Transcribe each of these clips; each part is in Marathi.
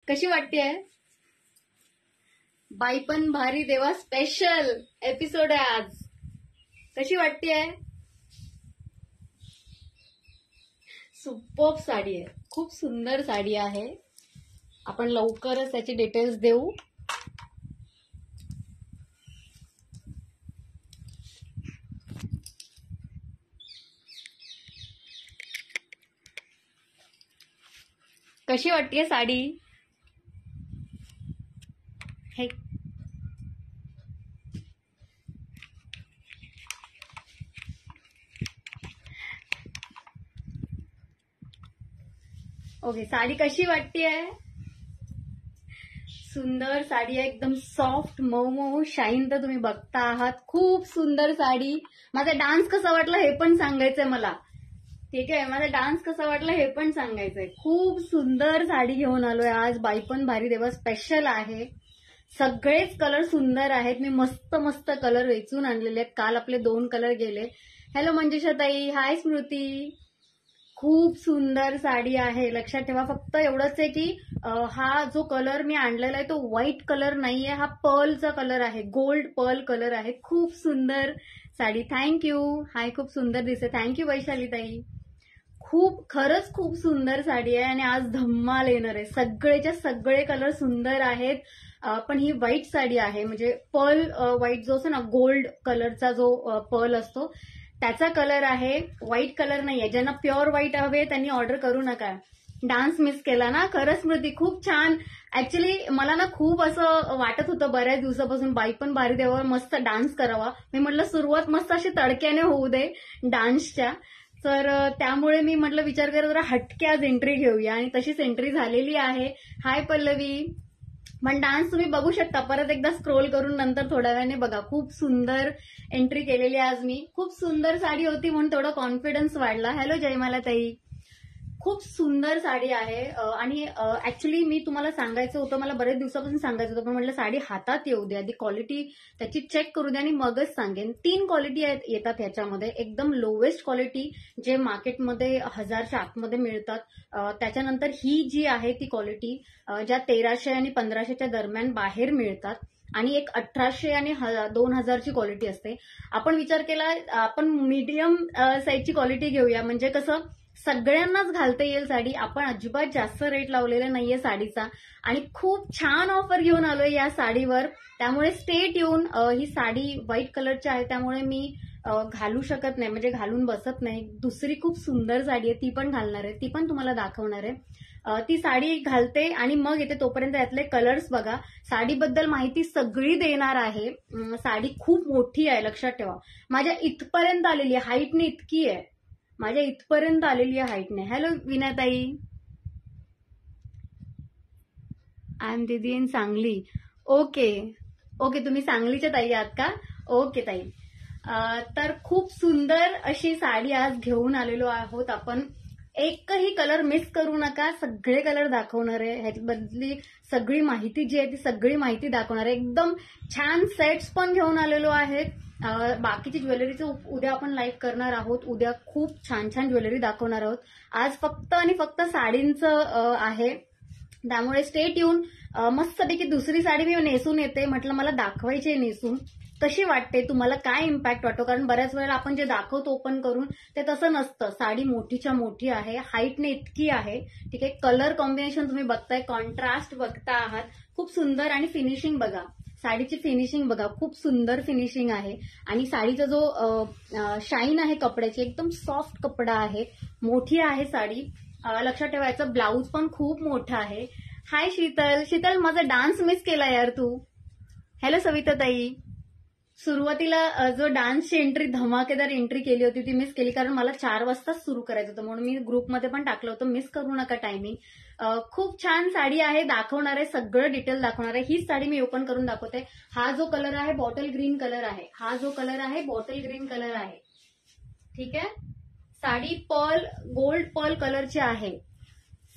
कशी वाटतेय? बाई पण भारी देवा स्पेशल एपिसोड आहे आज. कशी वाटतेय? सुपर्ब साडी आहे, खूप सुंदर साडी आहे. आपण लवकरच त्याची डिटेल्स देऊ. कशी वाटतेय साडी? हे ओके, साडी कशी वाटतेय? सुंदर साडी आहे, एकदम सॉफ्ट मऊ मऊ शाईन तर तुम्ही बघता आहात. खूप सुंदर साडी. माझा डान्स कसा वाटला हे पण सांगायचंय मला. ठीक आहे, माझा डान्स कसा वाटला हे पण सांगायचंय. खूप सुंदर साडी घेऊन आलोय आज. बाई पण भारी देवा स्पेशल आहे. सगळेच कलर सुंदर आहेत. मी मस्त मस्त कलर वेचून आणलेले आहेत. काल आपले 2 कलर गेले. हॅलो मंजुषा ताई, हाय स्मृती. खूप सुंदर साडी आहे. लक्षात ठेवा, फक्त एवढंच आहे की हा जो कलर मी आणलेला आहे तो व्हाईट कलर नाहीये, हा पर्लचा कलर आहे, गोल्ड पर्ल कलर आहे. खूप सुंदर साडी. थँक्यू. हाय, खूप सुंदर दिसते. थँक्यू वैशाली ताई. खरंच खूप सुंदर साडी आहे आणि आज धम्माल येणार आहे. सगळेच्या सगळे कलर सुंदर आहेत. पण ही व्हाईट साडी आहे, म्हणजे पर्ल व्हाईट जो असतो ना, गोल्ड कलरचा जो पर्ल असतो त्याचा कलर आहे, व्हाईट कलर नाहीये. ज्यांना प्युअर व्हाईट हवे त्यांनी ऑर्डर करू नका. डान्स मिस केला ना? खरंच स्मृती, खूप छान. ऍक्च्युली मला ना खूप असं वाटत होतं बऱ्याच दिवसापासून बाई पण भारी देवावर मस्त डान्स करावा. मी म्हटलं सुरुवात मस्त अशी तडक्याने होऊ दे डान्सच्या. तर त्यामुळे मी म्हटलं विचार करत जरा हटके आज एंट्री घेऊया आणि तशीच एंट्री झालेली आहे. हाय पल्लवी. पण डान्स तुम्ही बघू शकता, परत एकदा स्क्रोल करून नंतर थोड्या वेळाने बघा. खूप सुंदर एंट्री केलेली आज मी. खूप सुंदर साडी होती म्हणून थोडा कॉन्फिडन्स वाढला. हॅलो जयमाला ताई. खूप सुंदर साडी आहे आणि ऍक्च्युली मी तुम्हाला सांगायचं होतं, मला बरेच दिवसापासून सांगायचं होतं, पण म्हटलं साडी हातात येऊ दे, आधी क्वालिटी त्याची चेक करू दे आणि मगच सांगेन. 3 क्वालिटी येतात ह्याच्यामध्ये. एकदम लोवेस्ट क्वालिटी जे मार्केटमध्ये 1000च्या आतमध्ये मिळतात. त्याच्यानंतर ही जी आहे ती क्वालिटी ज्या 1300 आणि 1500च्या दरम्यान बाहेर मिळतात आणि एक 1800 आणि 2000ची क्वालिटी असते. आपण विचार केला आपण मीडियम साईजची क्वालिटी घेऊया, म्हणजे कसं सगळ्यांनाच घालता येईल साडी. आपण अजिबात जास्त रेट लावलेला नाहीये साडीचा आणि खूप छान ऑफर घेऊन आलोय या साडीवर. त्यामुळे स्टे ट्यून. ही साडी व्हाईट कलरची आहे त्यामुळे मी घालू शकत नाही, म्हणजे घालून बसत नाही. दुसरी खूप सुंदर साडी आहे ती पण घालणार आहे, ती पण तुम्हाला दाखवणार आहे. ती साडी घालते आणि मग येते, तोपर्यंत यातले कलर्स बघा. साडीबद्दल माहिती सगळी देणार आहे. साडी खूप मोठी आहे, लक्षात ठेवा. माझ्या इथपर्यंत आलेली आहे, हाईटने इतकी आहे, माझ्या इथपर्यंत आलेली आहे हाईटने. हॅलो विनाताई. आय एम दीदी इन सांगली. ओके ओके, तुम्ही सांगलीच्या ताई आहात का? ओके ताई. तर खूप सुंदर अशी साडी आज घेऊन आलेलो आहोत आपण. एकही कलर मिस करू नका, सगळे कलर दाखवणार आहे. ह्याच्याबद्दली सगळी माहिती जी आहे ती सगळी माहिती दाखवणार आहे. एकदम छान सेट्स पण घेऊन आलेलो आहेत. बाकीची ज्वेलरीचं उद्या आपण लाईव्ह करणार आहोत. उद्या खूप छान छान ज्वेलरी दाखवणार आहोत. आज फक्त आणि फक्त साडींचं आहे, त्यामुळे स्टे ट्यून. मस्तपैकी दुसरी साडी मी नेसून येते. म्हटलं मला दाखवायची आहे नेसून, कशी वाटते, तुम्हाला काय इम्पॅक्ट वाटतो. कारण बऱ्याच वेळेला आपण जे दाखवतो ओपन करून ते तसं नसतं. साडी मोठीच्या मोठी आहे, हाईटने इतकी आहे. ठीक आहे, कलर कॉम्बिनेशन तुम्ही बघताय, कॉन्ट्रास्ट बघता आहात. खूप सुंदर. आणि फिनिशिंग बघा, साडीची फिनिशिंग बघा, खूप सुंदर फिनिशिंग आहे. आणि साडीचा जो शाईन आहे कपड्याची, एकदम सॉफ्ट कपडा आहे. मोठी आहे साडी. लक्षात ठेवायचं, ब्लाऊज पण खूप मोठा आहे. हाय शीतल. शीतल, माझा डान्स मिस केला यार तू. हॅलो सविता ताई. सुरुवातीला जो डान्सची एंट्री, धमाकेदार एंट्री केली होती ती मिस केली, कारण मला 4 वाजताच सुरू करायचं होतं, म्हणून मी ग्रुपमध्ये पण टाकलं होतं. मिस करू नका टायमिंग. खूप छान साडी आहे, दाखवणार आहे, सगळं डिटेल दाखवणार आहे. हीच साडी मी ओपन करून दाखवते. हा जो कलर आहे बॉटल ग्रीन कलर आहे, हा जो कलर आहे बॉटल ग्रीन कलर आहे. ठीक आहे, साडी पर्ल, गोल्ड पर्ल कलरची आहे.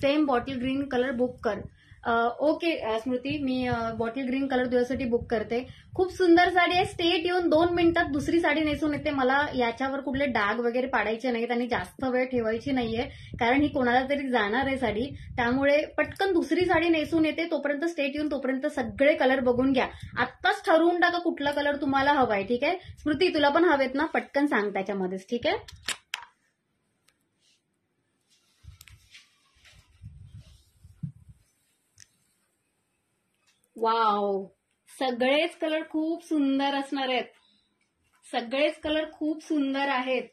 Same bottle green colour book कर. ओके स्मृती, मी बॉटल ग्रीन कलर तुझ्यासाठी बुक करते. खूप सुंदर साडी आहे. स्टेट येऊन 2 मिनिटात दुसरी साडी नेसून येते. मला याच्यावर कुठले डाग वगैरे पाडायचे नाहीत आणि जास्त वेळ ठेवायची नाहीये, कारण ही कोणाला तरी जाणार आहे साडी. त्यामुळे पटकन दुसरी साडी नेसून येते. तोपर्यंत स्टेट येऊन तोपर्यंत सगळे कलर बघून घ्या. आत्ताच ठरवून टाका कुठला कलर तुम्हाला हवाय. ठीक आहे स्मृती, तुला पण हवेत ना? पटकन सांग त्याच्यामध्येच. ठीक आहे. वाव, सगळेच कलर खूप सुंदर असणार आहेत. सगळेच कलर खूप सुंदर आहेत.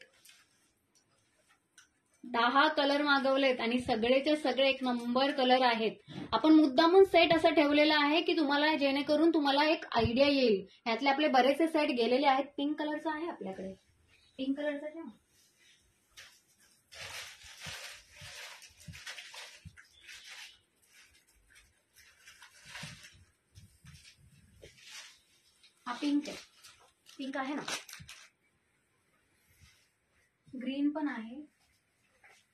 10 कलर मागवलेत आणि सगळेचे सगळे एक नंबर कलर आहेत. आपण मुद्दामून सेट असं ठेवलेलं आहे की तुम्हाला, जेणेकरून तुम्हाला एक आयडिया येईल. ह्यातले आपले बरेचसे सेट गेलेले आहेत. पिंक कलरचा आहे आपल्याकडे. पिंक कलरचा घ्या. हा पिंक आहे. पिंक आहे ना? ग्रीन पण आहे.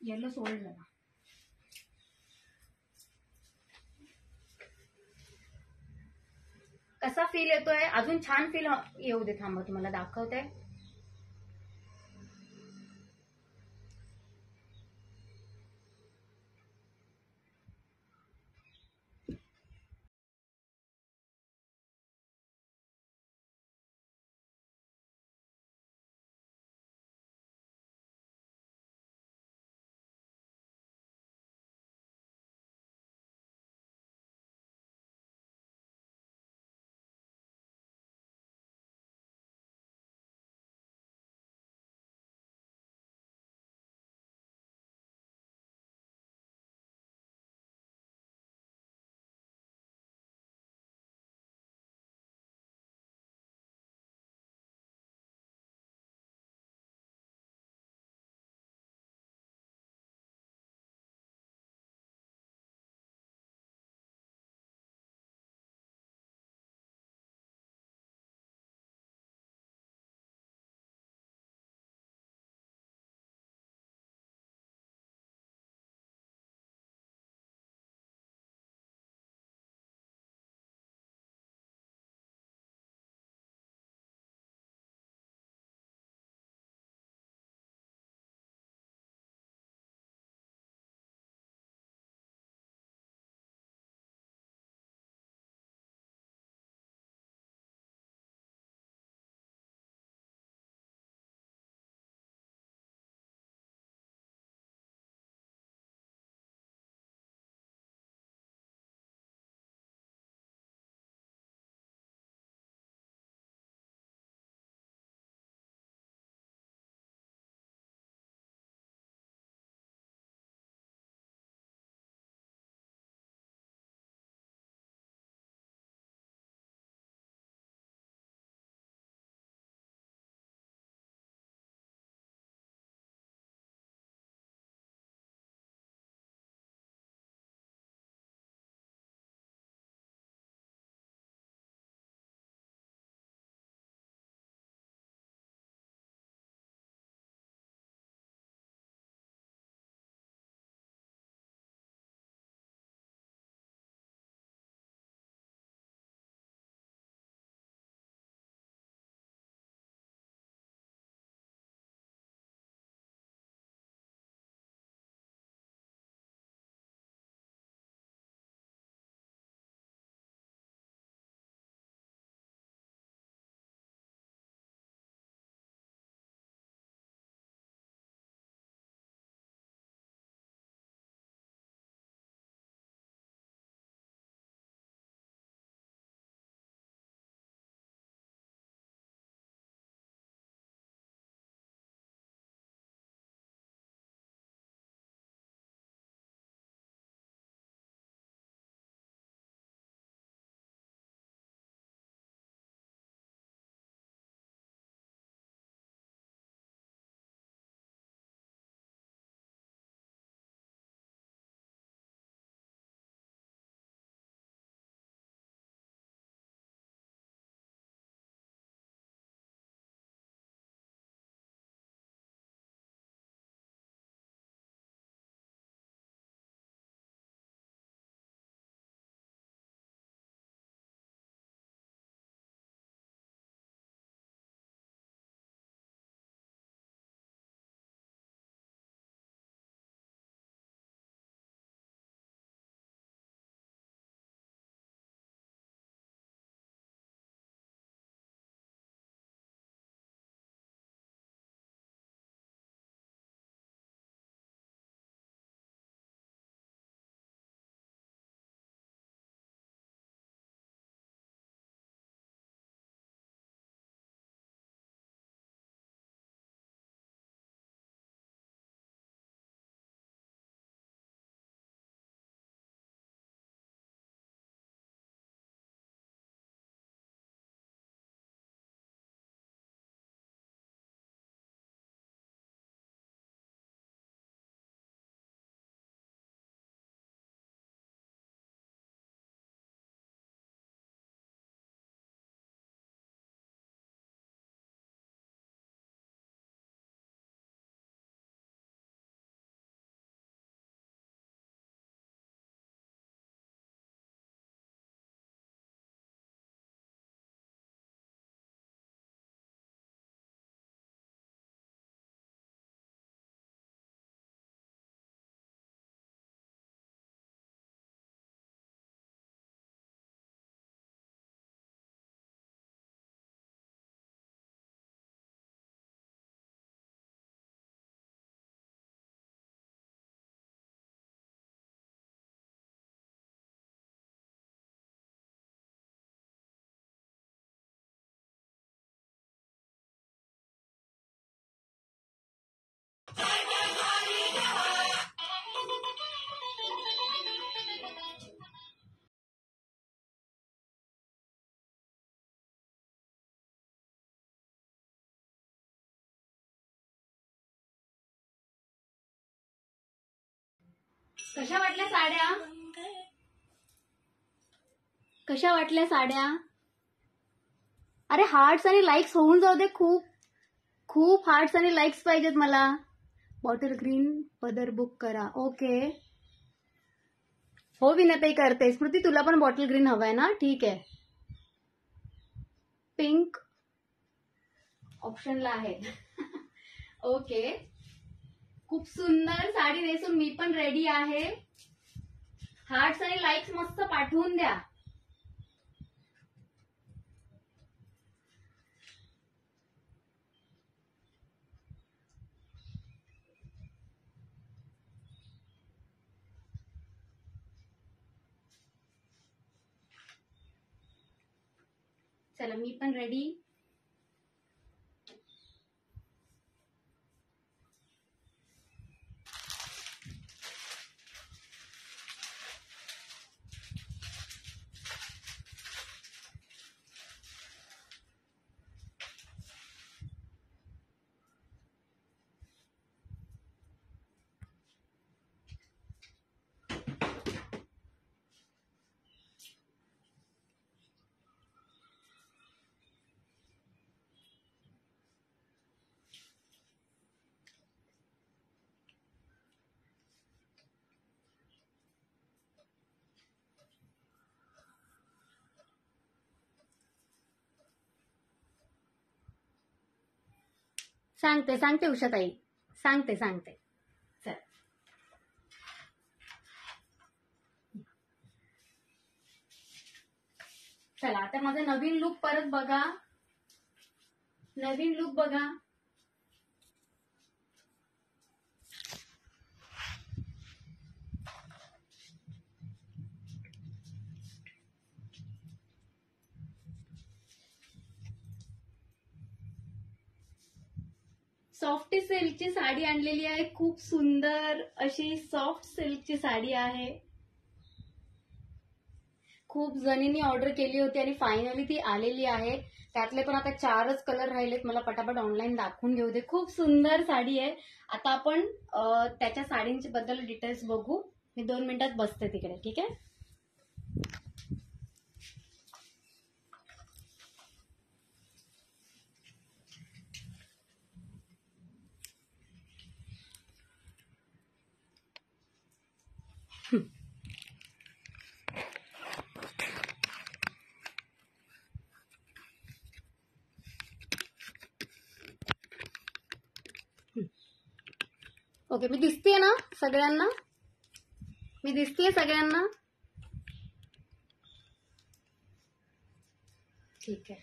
येलो सोल्ड झाला. कसा फील येतोय? अजून छान फील येऊ दे. थांबा, तुम्हाला दाखवते. कशा वाटल्या साड्या? कशा वाटल्या साड्या? अरे हार्ट्स आणि लाईक्स होऊन जाऊ दे. खूप खूप हार्ट्स आणि लाईक्स पाहिजेत मला. बॉटल ग्रीन पदर बुक करा. ओके हो विनताई करते. स्मृती तुला पण बॉटल ग्रीन हवाय ना? ठीक आहे. पिंक ऑप्शनला आहे. ओके खूप सुंदर साडी नेसून मी पण रेडी आहे. हार्ट्स आणि लाईक्स मस्त पाठवून द्या. चला मी पण रेडी. सांगते उषाताई. सांगते. चल चला आता माझा नवीन लुक परत बघा. नवीन लुक बघा. सॉफ्ट सिल्कची साडी आणलेली आहे. खूप सुंदर अशी सॉफ्ट सिल्कची साडी आहे. खूप जणींनी ऑर्डर केली होती आणि फायनली ती आलेली आहे. त्यातले पण आता 4च कलर राहिलेत. मला पटापट ऑनलाईन दाखवून घेऊ दे. खूप सुंदर साडी आहे. आता आपण त्याच्या साडींच्या बद्दल डिटेल्स बघू. मी 2 मिनिटात बसते तिकडे. ठीक आहे. ओके मी दिसतेय ना सगळ्यांना? मी दिसतेय सगळ्यांना? ठीक आहे.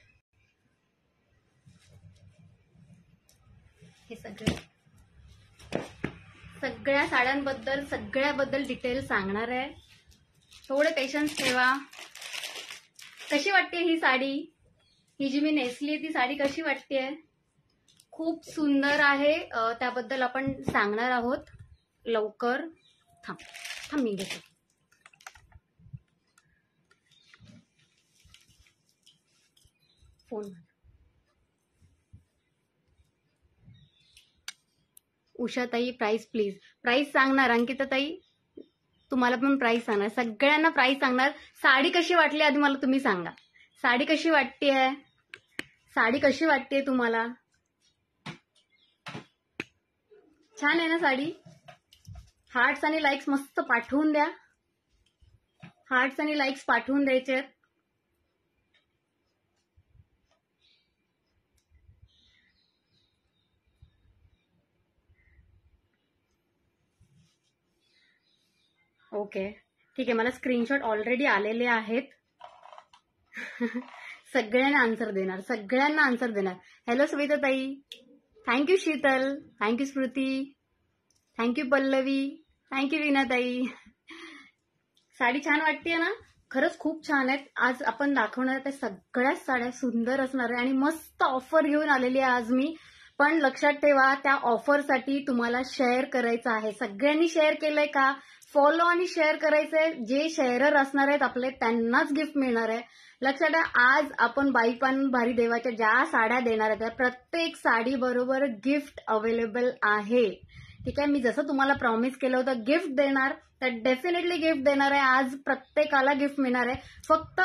हे सगळ्या साड्यांबद्दल सगळ्याबद्दल डिटेल सांगणार आहे. थोडे पेशन्स ठेवा. कशी वाटते ही साडी? ही जी मी नेसली ती साडी कशी वाटते? खूप सुंदर आहे. त्याबद्दल आपण सांगणार आहोत लवकर. थांब मी घेते. Phone. Ushatai price please. Price सांगणार. अंकिता ताई तुम्हाला पण प्राइस सांगणार. सगळ्यांना प्राइस सांगणार. साडी कशी वाटली आधी मला तुम्ही सांगा. साडी कशी वाटतेय? साडी कशी वाटते तुम्हाला? छान आहे ना साडी? हार्ट्स आणि लाईक्स मस्त पाठवून द्या. हार्ट्स आणि लाईक्स पाठवून द्यायचे. ओके ठीक आहे. मला स्क्रीनशॉट ऑलरेडी आलेले आहेत. सगळ्यांना आन्सर देणार. हॅलो सविता ताई. थँक्यू शीतल. थँक्यू स्मृती. थँक्यू पल्लवी. थँक्यू वीणा ताई. साडी छान वाटते ना? खरंच खूप छान आहेत. आज आपण दाखवणार त्या सगळ्याच साड्या सुंदर असणार आहे आणि मस्त ऑफर घेऊन आलेली आहे आज मी. पण लक्षात ठेवा त्या ऑफरसाठी तुम्हाला शेअर करायचं आहे. सगळ्यांनी शेअर केलंय का? फॉलो आणि शेअर करायचंय. जे शेअरर असणार आहेत आपले त्यांनाच गिफ्ट मिळणार आहे. लक्षात ठेवा, आज आपण बाईपण भारी देवाच्या ज्या साड्या देणार आहेत त्या प्रत्येक साडी बरोबर गिफ्ट अवेलेबल आहे. ठीक आहे, मी जसं तुम्हाला प्रॉमिस केलं होतं गिफ्ट देणार तर डेफिनेटली गिफ्ट देणार आहे. आज प्रत्येकाला गिफ्ट मिळणार आहे. फक्त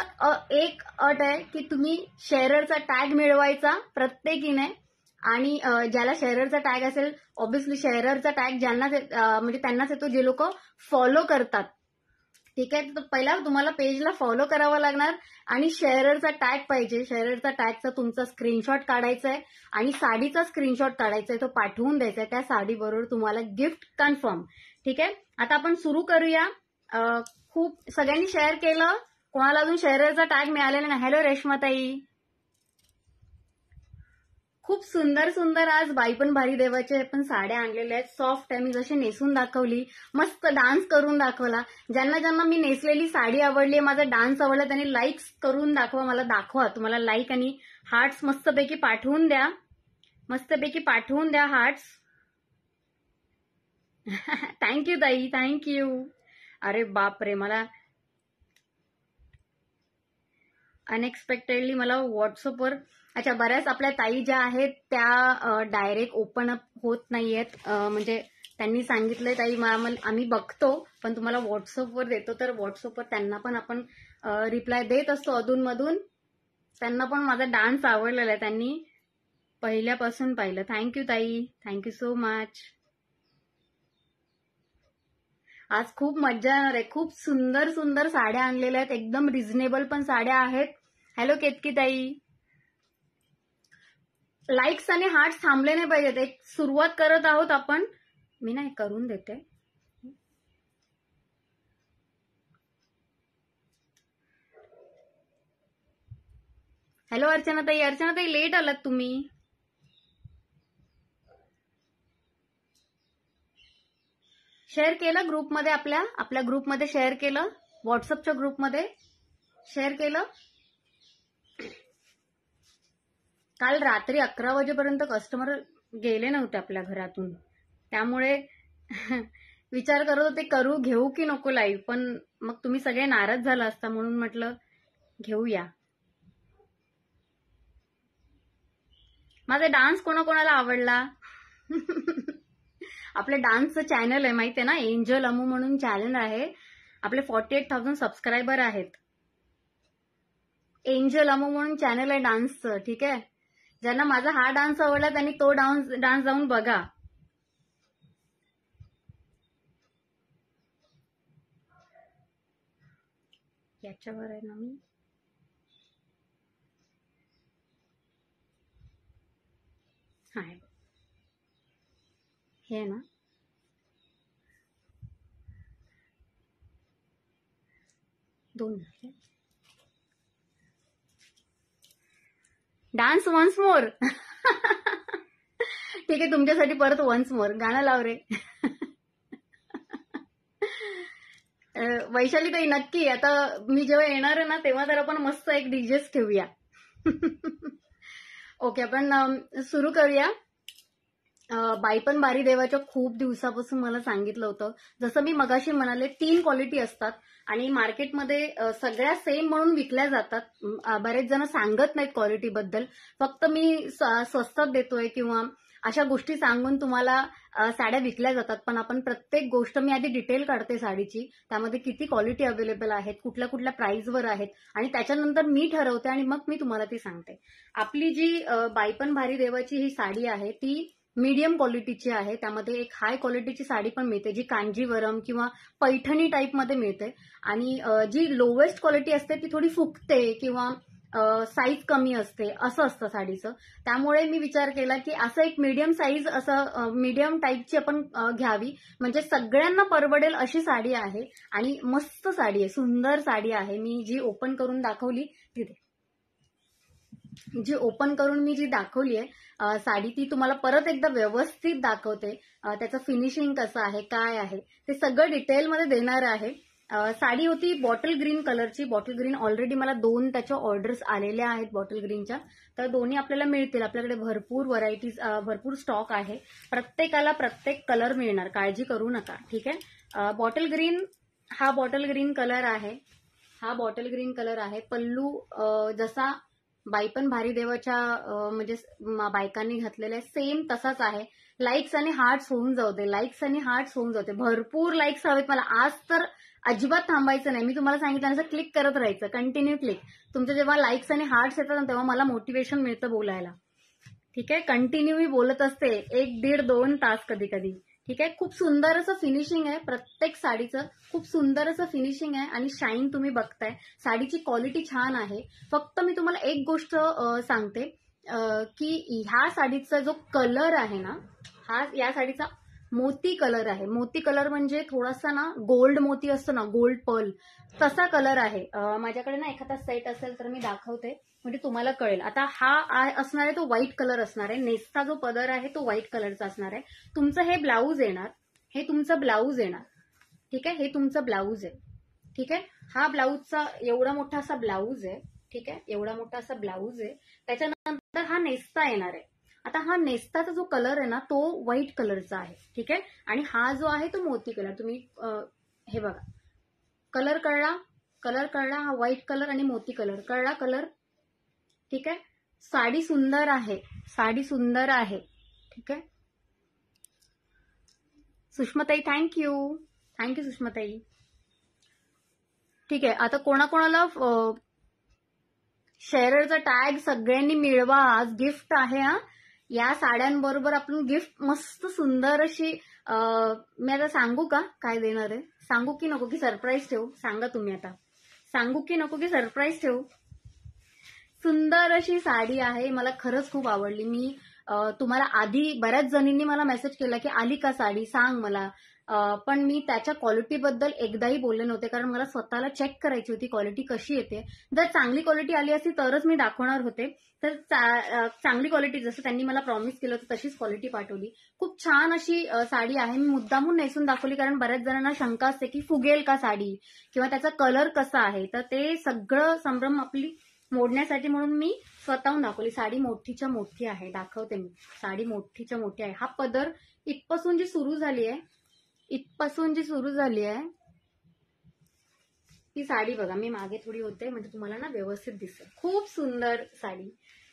एक अट आहे की तुम्ही शेअररचा टॅग मिळवायचा प्रत्येकीने, आणि ज्याला शेअररचा टॅग असेल ऑब्व्हियसली शेअररचा टॅग ज्यांना म्हणजे त्यांनाच येतो जे लोक फॉलो करतात. ठीक आहे, तर पहिला तुम्हाला पेजला फॉलो करावं लागणार आणि शेअररचा टॅग पाहिजे. शेअररचा टॅगचा तुमचा स्क्रीनशॉट काढायचा आहे आणि साडीचा स्क्रीनशॉट काढायचा आहे, तो पाठवून द्यायचा आहे. त्या साडीबरोबर तुम्हाला गिफ्ट कन्फर्म. ठीक आहे, आता आपण सुरू करूया. खूप सगळ्यांनी शेअर केलं, कोणाला अजून शेअररचा टॅग मिळालेला नाही? हॅलो रेश्माताई, खूप सुंदर सुंदर आज बाईपण भारी देवाचे पण साड्या आणलेल्या आहेत. सॉफ्ट आहे, मी जशी नेसून दाखवली, मस्त डान्स करून दाखवला. ज्यांना ज्यांना मी नेसलेली साडी आवडली, माझा डान्स आवडला, त्यांनी लाईक्स करून दाखवा. मला दाखवा, तुम्हाला लाईक आणि हार्ट्स मस्तपैकी पाठवून द्या. मस्तपैकी पाठवून द्या हार्ट्स. थँक्यू ताई, थँक्यू. अरे बापरे, मला अनएक्सपेक्टेडली मला व्हॉट्सअपवर अच्छा बऱ्याच आपल्या ताई ज्या आहेत त्या डायरेक्ट ओपन अप होत नाहीयेत. म्हणजे त्यांनी सांगितलंय ताई आम्ही बघतो पण तुम्हाला व्हॉट्सअपवर देतो, तर व्हॉट्सअपवर त्यांना पण आपण रिप्लाय देत असतो अधूनमधून. त्यांना पण माझा डान्स आवडलेला आहे, त्यांनी पहिल्यापासून पाहिलं. थँक्यू ताई, थँक्यू सो मच. आज खूप मजा येणार आहे. खूप सुंदर सुंदर साड्या आणलेल्या आहेत, एकदम रिझनेबल पण साड्या आहेत. हॅलो केतकी ताई. लाईक्स आणि हार्ट्स थांबले नाही पाहिजेत, एक सुरुवात करत आहोत आपण. मी नाही करून देते. हॅलो अर्चनाताई. अर्चनाताई लेट आलात तुम्ही. शेअर केलं ग्रुपमध्ये, आपल्या ग्रुपमध्ये शेअर केलं, व्हॉट्सअपच्या ग्रुपमध्ये शेअर केलं. काल रात्री 11 वाजेपर्यंत कस्टमर गेले नव्हते आपल्या घरातून, त्यामुळे विचार करत होते घेऊ की नको लाईव्ह, पण मग तुम्ही सगळे नाराज झाला असता म्हणून म्हटलं घेऊया. माझा डान्स कोणाकोणाला आवडला? आपले डान्सचं चॅनल आहे माहिती आहे ना, एंजल अमू म्हणून चॅनल आहे. आपले 48,000 सबस्क्रायबर आहेत. एंजल अमू म्हणून चॅनल आहे डान्सचं. ठीक आहे, ज्यांना माझा हा डान्स आवडला त्यांनी तो डान्स जाऊन बघा. याच्यावर आहे ना मी. हा हे ना, दोन डान्स वन्स मोर. ठीक आहे, तुमच्यासाठी परत वन्स मोर गाणं लाव रे. वैशाली ताई नक्की, आता मी जेव्हा येणार आहे ना तेव्हा तर आपण मस्त एक डीजेच ठेवूया. ओके, आपण सुरू करूया. बाईपण भारी देवाच्या खूप दिवसापासून मला सांगितलं होतं, जसं मी मगाशी म्हणाले 3 क्वालिटी असतात आणि मार्केटमध्ये सगळ्या सेम म्हणून विकल्या जातात. बरेच जण सांगत नाहीत क्वालिटीबद्दल, फक्त मी स्वस्तात देतोय किंवा अशा गोष्टी सांगून तुम्हाला साड्या विकल्या जातात. पण आपण प्रत्येक गोष्ट मी आधी डिटेल काढते साडीची, त्यामध्ये किती क्वालिटी अवेलेबल आहेत, कुठल्या कुठल्या प्राइसवर आहेत, आणि त्याच्यानंतर मी ठरवते आणि मग मी तुम्हाला ती सांगते. आपली जी बाईपण भारी देवाची ही साडी आहे ती मीडियम क्वालिटीची आहे. त्यामध्ये एक हाय क्वालिटीची साडी पण मिळते जी कांजीवरम किंवा पैठणी टाईपमध्ये मिळते, आणि जी लोवेस्ट क्वालिटी असते ती थोडी फुगते किंवा साईज कमी असते, असं असतं साडीचं. त्यामुळे मी विचार केला की असं एक मीडियम साईज, असं मीडियम टाईपची आपण घ्यावी, म्हणजे सगळ्यांना परवडेल अशी साडी आहे. आणि मस्त साडी आहे, सुंदर साडी आहे. मी जी ओपन करून दाखवली तिथे, जी ओपन करून मी जी दाखवली आहे साडी, ती तुम्हाला परत एकदा व्यवस्थित दाखवते. त्याचं फिनिशिंग कसं आहे, काय आहे ते सगळं डिटेलमध्ये देणार आहे. साडी होती बॉटल ग्रीन कलरची. बॉटल ग्रीन ऑलरेडी मला 2 त्याच्या ऑर्डर्स आलेल्या आहेत बॉटल ग्रीनच्या. तर दोन्ही आपल्याला मिळतील. आपल्याकडे भरपूर व्हरायटीज, भरपूर स्टॉक आहे. प्रत्येकाला प्रत्येक कलर मिळणार, काळजी करू नका. ठीक आहे. बॉटल ग्रीन, हा बॉटल ग्रीन कलर आहे. हा बॉटल ग्रीन कलर आहे. पल्लू जसा बाई पण भारी देवाच्या म्हणजे बायकांनी घातलेला सेम तसाच आहे. लाईक्स आणि हार्ट्स होऊन जाऊ दे, लाईक्स आणि हार्ट्स होऊन जाते. भरपूर लाईक्स हवेत मला आज. तर अजिबात थांबायचं नाही. मी तुम्हाला सांगितलं असं क्लिक करत राहायचं, कंटिन्यू क्लिक. तुमचं जेव्हा लाईक्स आणि हार्ट्स येतात ना तेव्हा मला मोटिवेशन मिळतं बोलायला. ठीक आहे. कंटिन्यू मी बोलत असते 1, 1.5, 2 तास कधी कधी. ठीक आहे. खूप सुंदर असं फिनिशिंग आहे प्रत्येक साडीचं. खूप सुंदर असं फिनिशिंग आहे आणि शाईन तुम्ही बघताय. साडीची क्वालिटी छान आहे. फक्त मी तुम्हाला एक गोष्ट सांगते की ह्या साडीचा जो कलर आहे ना, हा या साडीचा मोती कलर आहे. मोती कलर म्हणजे थोडासा ना गोल्ड मोती असतो ना, गोल्ड पर्ल, तसा कलर आहे. माझ्याकडे ना एखादा सेट असेल तर मी दाखवते म्हणजे तुम्हाला कळेल. आता हा असणार आहे तो व्हाईट कलर असणार आहे. नेसचा जो पदर आहे तो व्हाईट कलरचा असणार आहे. तुमचं हे ब्लाऊज येणार, हे तुमचं ब्लाऊज येणार. ठीक आहे. हे तुमचं ब्लाऊज आहे. ठीक आहे. हा ब्लाऊजचा एवढा मोठा असा ब्लाऊज आहे. ठीक आहे. एवढा मोठा असा ब्लाऊज आहे. त्याच्यानंतर हा नेस्ता येणार आहे. आता हा नेस्ताचा जो कलर आहे ना तो व्हाईट कलरचा आहे. ठीक आहे. आणि हा जो आहे तो मोती कलर. तुम्ही हे बघा, कलर कळला, कलर कळला. हा व्हाईट कलर आणि मोती कलर कळला कलर. ठीक आहे. साडी सुंदर आहे, साडी सुंदर आहे. ठीक आहे. सुषमाताई थँक्यू, थँक्यू सुषमाताई. ठीक आहे. आता कोणाकोणाला शेअरचा टॅग सगळ्यांनी मिळवा. आज गिफ्ट आहे हा. या साड्यांबरोबर आपण गिफ्ट मस्त सुंदर अशी मी आता सांगू का काय देणार आहे? सांगू की नको की सरप्राईज ठेवू? सांगा तुम्ही आता. सांगू की नको की सरप्राईज ठेवू? सुंदर अशी साडी आहे. मला खरंच खूप आवडली. मी तुम्हाला आधी बऱ्याच जणींनी मला मेसेज केला की आली का साडी, सांग मला. पण मी त्याच्या क्वालिटीबद्दल एकदाही बोलले नव्हते कारण मला स्वतःला चेक करायची होती क्वालिटी कशी येते. जर चांगली क्वालिटी आली असती तरच मी दाखवणार होते. तर चांगली क्वालिटी जसं त्यांनी मला प्रॉमिस केलं होतं तशीच क्वालिटी पाठवली. खूप छान अशी साडी आहे. मी मुद्दामून नेसून दाखवली कारण बऱ्याच जणांना शंका असते की फुगेल का साडी किंवा त्याचा कलर कसा आहे. तर ते सगळं संभ्रम आपली मोडण्यासाठी म्हणून मी स्वतःहून दाखवली. साडी मोठीच्या मोठी आहे. दाखवते मी. साडी मोठीच्या मोठी आहे. हा पदर इथपासून जी सुरू झाली आहे, इथपासून जी सुरू झाली आहे ती साडी बघा. मी मागे थोडी होते म्हणजे तुम्हाला ना व्यवस्थित दिसेल. खूप सुंदर साडी,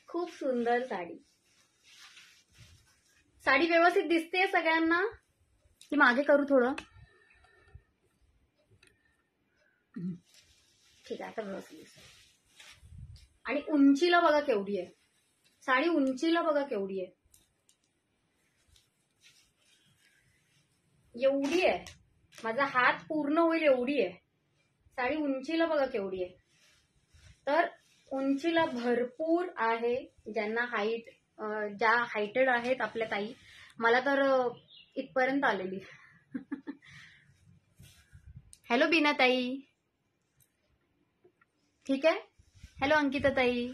खूप सुंदर साडी. साडी व्यवस्थित दिसते सगळ्यांना की मागे करू थोडं? ठीक आहे. आता व्यवस्थित दिसते. आणि उंचीला बघा केवढी आहे साडी. उंचीला बघा केवढी आहे. एवढी आहे. माझा हात पूर्ण होईल एवढी आहे साडी. उंचीला बघा केवढी आहे. तर उंचीला भरपूर आहे. ज्यांना हाईट, ज्या हायटेड आहेत आपल्या ताई, मला तर इथपर्यंत आलेली. हॅलो बीना ताई. ठीक आहे. हॅलो अंकिता ताई.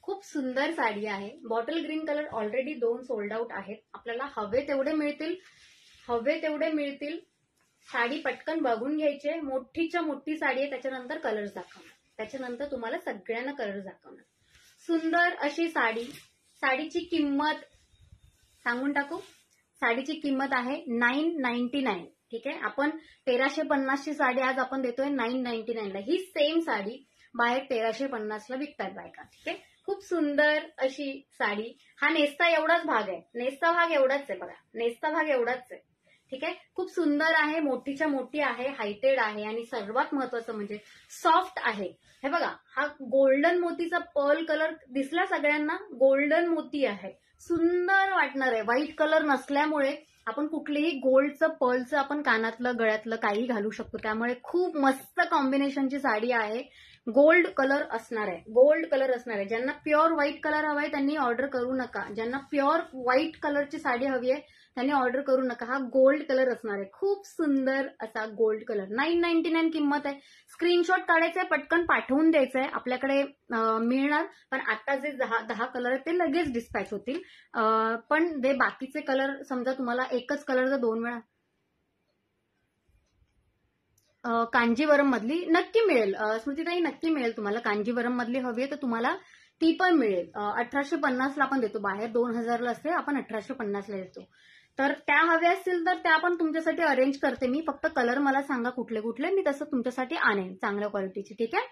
खूप सुंदर साडी आहे. Bottle green colour already 2 sold out आहेत. आपल्याला हवे तेवढे मिळतील, हवे तेवढे मिळतील. साडी पटकन बघून घ्यायचे. मोठीच्या मोठी साडी आहे. त्याच्यानंतर कलर्स दाखवणार. त्याच्यानंतर तुम्हाला सगळ्यांना कलर्स दाखवणार. सुंदर अशी साडी. साडीची किंमत सांगून टाकू. साडीची किंमत आहे 999. ठीक आहे. आपण 1350 ची साडी आज आपण देतोय 999 ला. ही सेम साडी बाहेर 1350 ला विकतात बायका. ठीक आहे. खूप सुंदर अशी साडी. हा नेसता एवढाच भाग आहे. नेसता भाग एवढाच आहे बघा. नेसता भाग एवढाच आहे. ठीक आहे. खूप सुंदर आहे. मोठीच्या मोठी आहे. हायटेड आहे. आणि सर्वात महत्वाचं म्हणजे सॉफ्ट आहे. हे बघा. हा गोल्डन मोतीचा पर्ल कलर दिसला सगळ्यांना. गोल्डन मोती आहे. सुंदर वाटणार आहे. व्हाईट कलर नसल्यामुळे आपण कुठलेही गोल्डचं पर्लचं आपण कानातलं गळ्यातलं काही घालू शकतो. त्यामुळे खूप मस्त कॉम्बिनेशनची साडी आहे. गोल्ड कलर असणार आहे. गोल्ड कलर असणार आहे. ज्यांना प्युअर व्हाईट कलर हवाय त्यांनी ऑर्डर करू नका. ज्यांना प्युअर व्हाईट कलरची साडी हवी आहे त्यांनी ऑर्डर करू नका. हा गोल्ड कलर असणार आहे. खूप सुंदर असा गोल्ड कलर. 999 किंमत आहे. स्क्रीनशॉट काढायचंय, पटकन पाठवून द्यायचंय. आपल्याकडे मिळणार. पण आता जे 10 कलर आहेत ते लगेच डिस्पॅच होतील. पण जे बाकीचे कलर समजा तुम्हाला एकच कलर जर 2 वेळा कांजीवरम मधली नक्की मिळेल. स्मृतीताई नक्की मिळेल तुम्हाला. कांजीवरम मधली हवी आहे तर तुम्हाला ती पण मिळेल. 1850ला आपण देतो. बाहेर 2000ला असते, आपण 1850ला देतो. तर त्या हव्या असतील तर त्या पण तुमच्यासाठी अरेंज करते मी. फक्त कलर मला सांगा कुठले कुठले, मी तसं तुमच्यासाठी आणेन चांगल्या क्वालिटीची. ठीक आहे.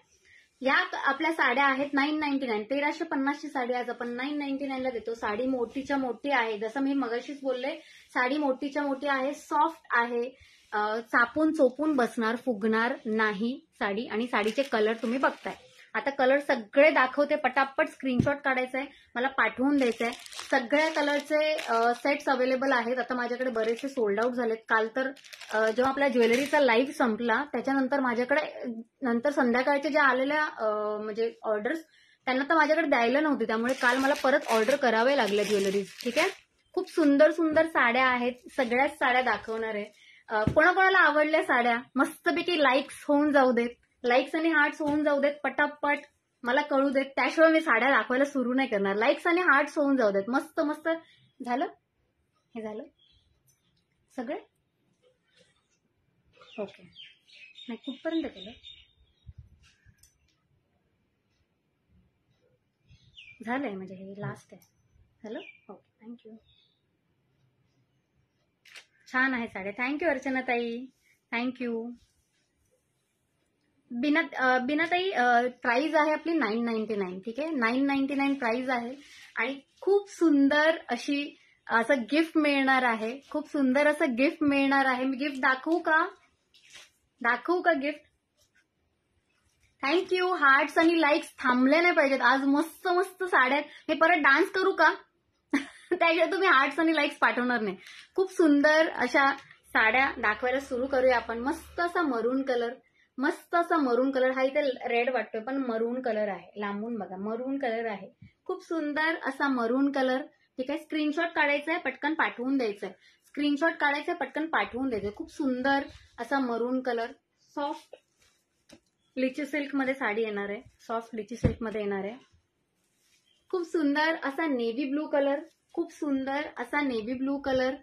या आपल्या साड्या आहेत 999. 1350ची साडी आज आपण 999ला देतो. साडी मोठीच्या मोठी आहे. जसं मी मगाशीच बोलले, साडी मोठीच्या मोठी आहे, सॉफ्ट आहे, चापून चोपून बसणार, फुगणार नाही साडी. आणि साडीचे कलर तुम्ही बघताय. आता कलर सगळे दाखवते, पटापट स्क्रीनशॉट काढायचा आहे, मला पाठवून द्यायचं आहे. सगळ्या कलरचे सेट्स अवेलेबल आहेत. आता माझ्याकडे बरेचसे सोल्ड आउट झालेत. काल तर जेव्हा आपल्या ज्वेलरीचा लाईव्ह संपला त्याच्यानंतर माझ्याकडे नंतर संध्याकाळच्या ज्या आलेल्या म्हणजे ऑर्डर्स त्यांना तर माझ्याकडे द्यायला नव्हते, त्यामुळे काल मला परत ऑर्डर करावे लागले ज्वेलरीज. ठीक आहे. खूप सुंदर सुंदर साड्या आहेत, सगळ्याच साड्या दाखवणार आहे. कोणाकोणाला आवडल्या साड्या मस्तपैकी लाईक्स होऊन जाऊ देत, लाईक्स आणि हार्ट्स होऊन जाऊ देत, पटापट मला कळू देत. त्याशिवाय मी साड्या दाखवायला सुरू नाही करणार. लाईक्स आणि हार्ट्स होऊन जाऊ देत. मस्त मस्त झालं. हे झालं सगळे ओके. नाही कुठपर्यंत केलं झालंय, म्हणजे हे लास्ट आहे. झालं. Okay, thank you. छान आहे साड्या. थँक्यू अर्चनाताई, थँक्यू. बिनाताई प्राइस आहे आपली 999. ठीक आहे. 999 प्राइस आहे. आणि खूप सुंदर अशी असं गिफ्ट मिळणार आहे. खूप सुंदर असं गिफ्ट मिळणार आहे. मी गिफ्ट दाखवू का गिफ्ट? थँक्यू. हार्ट्स आणि लाईक्स थांबले नाही पाहिजेत. आज मस्त मस्त साड्या आहेत. मी परत डान्स करू का? त्याशिवाय तुम्ही हार्ट्स आणि लाईक्स पाठवणार नाही. खूप सुंदर अशा साड्या दाखवायला सुरू करूया आपण. मस्त असा मरून कलर, मस्त असा मरून कलर. हा इथे रेड वाटतोय पण मरून कलर आहे. लांबून बघा, मरून कलर आहे. खूप सुंदर असा मरून कलर. ठीक आहे. स्क्रीनशॉट काढायचा आहे, पटकन पाठवून द्यायचं आहे. स्क्रीनशॉट काढायचा आहे, पटकन पाठवून द्यायचं. खूप सुंदर असा मरून कलर. सॉफ्ट लिची सिल्क मध्ये साडी येणार आहे. सॉफ्ट लिची सिल्क मध्ये येणार आहे. खूप सुंदर असा नेव्ही ब्लू कलर. खूप सुंदर असा नेव्ही ब्लू कलर.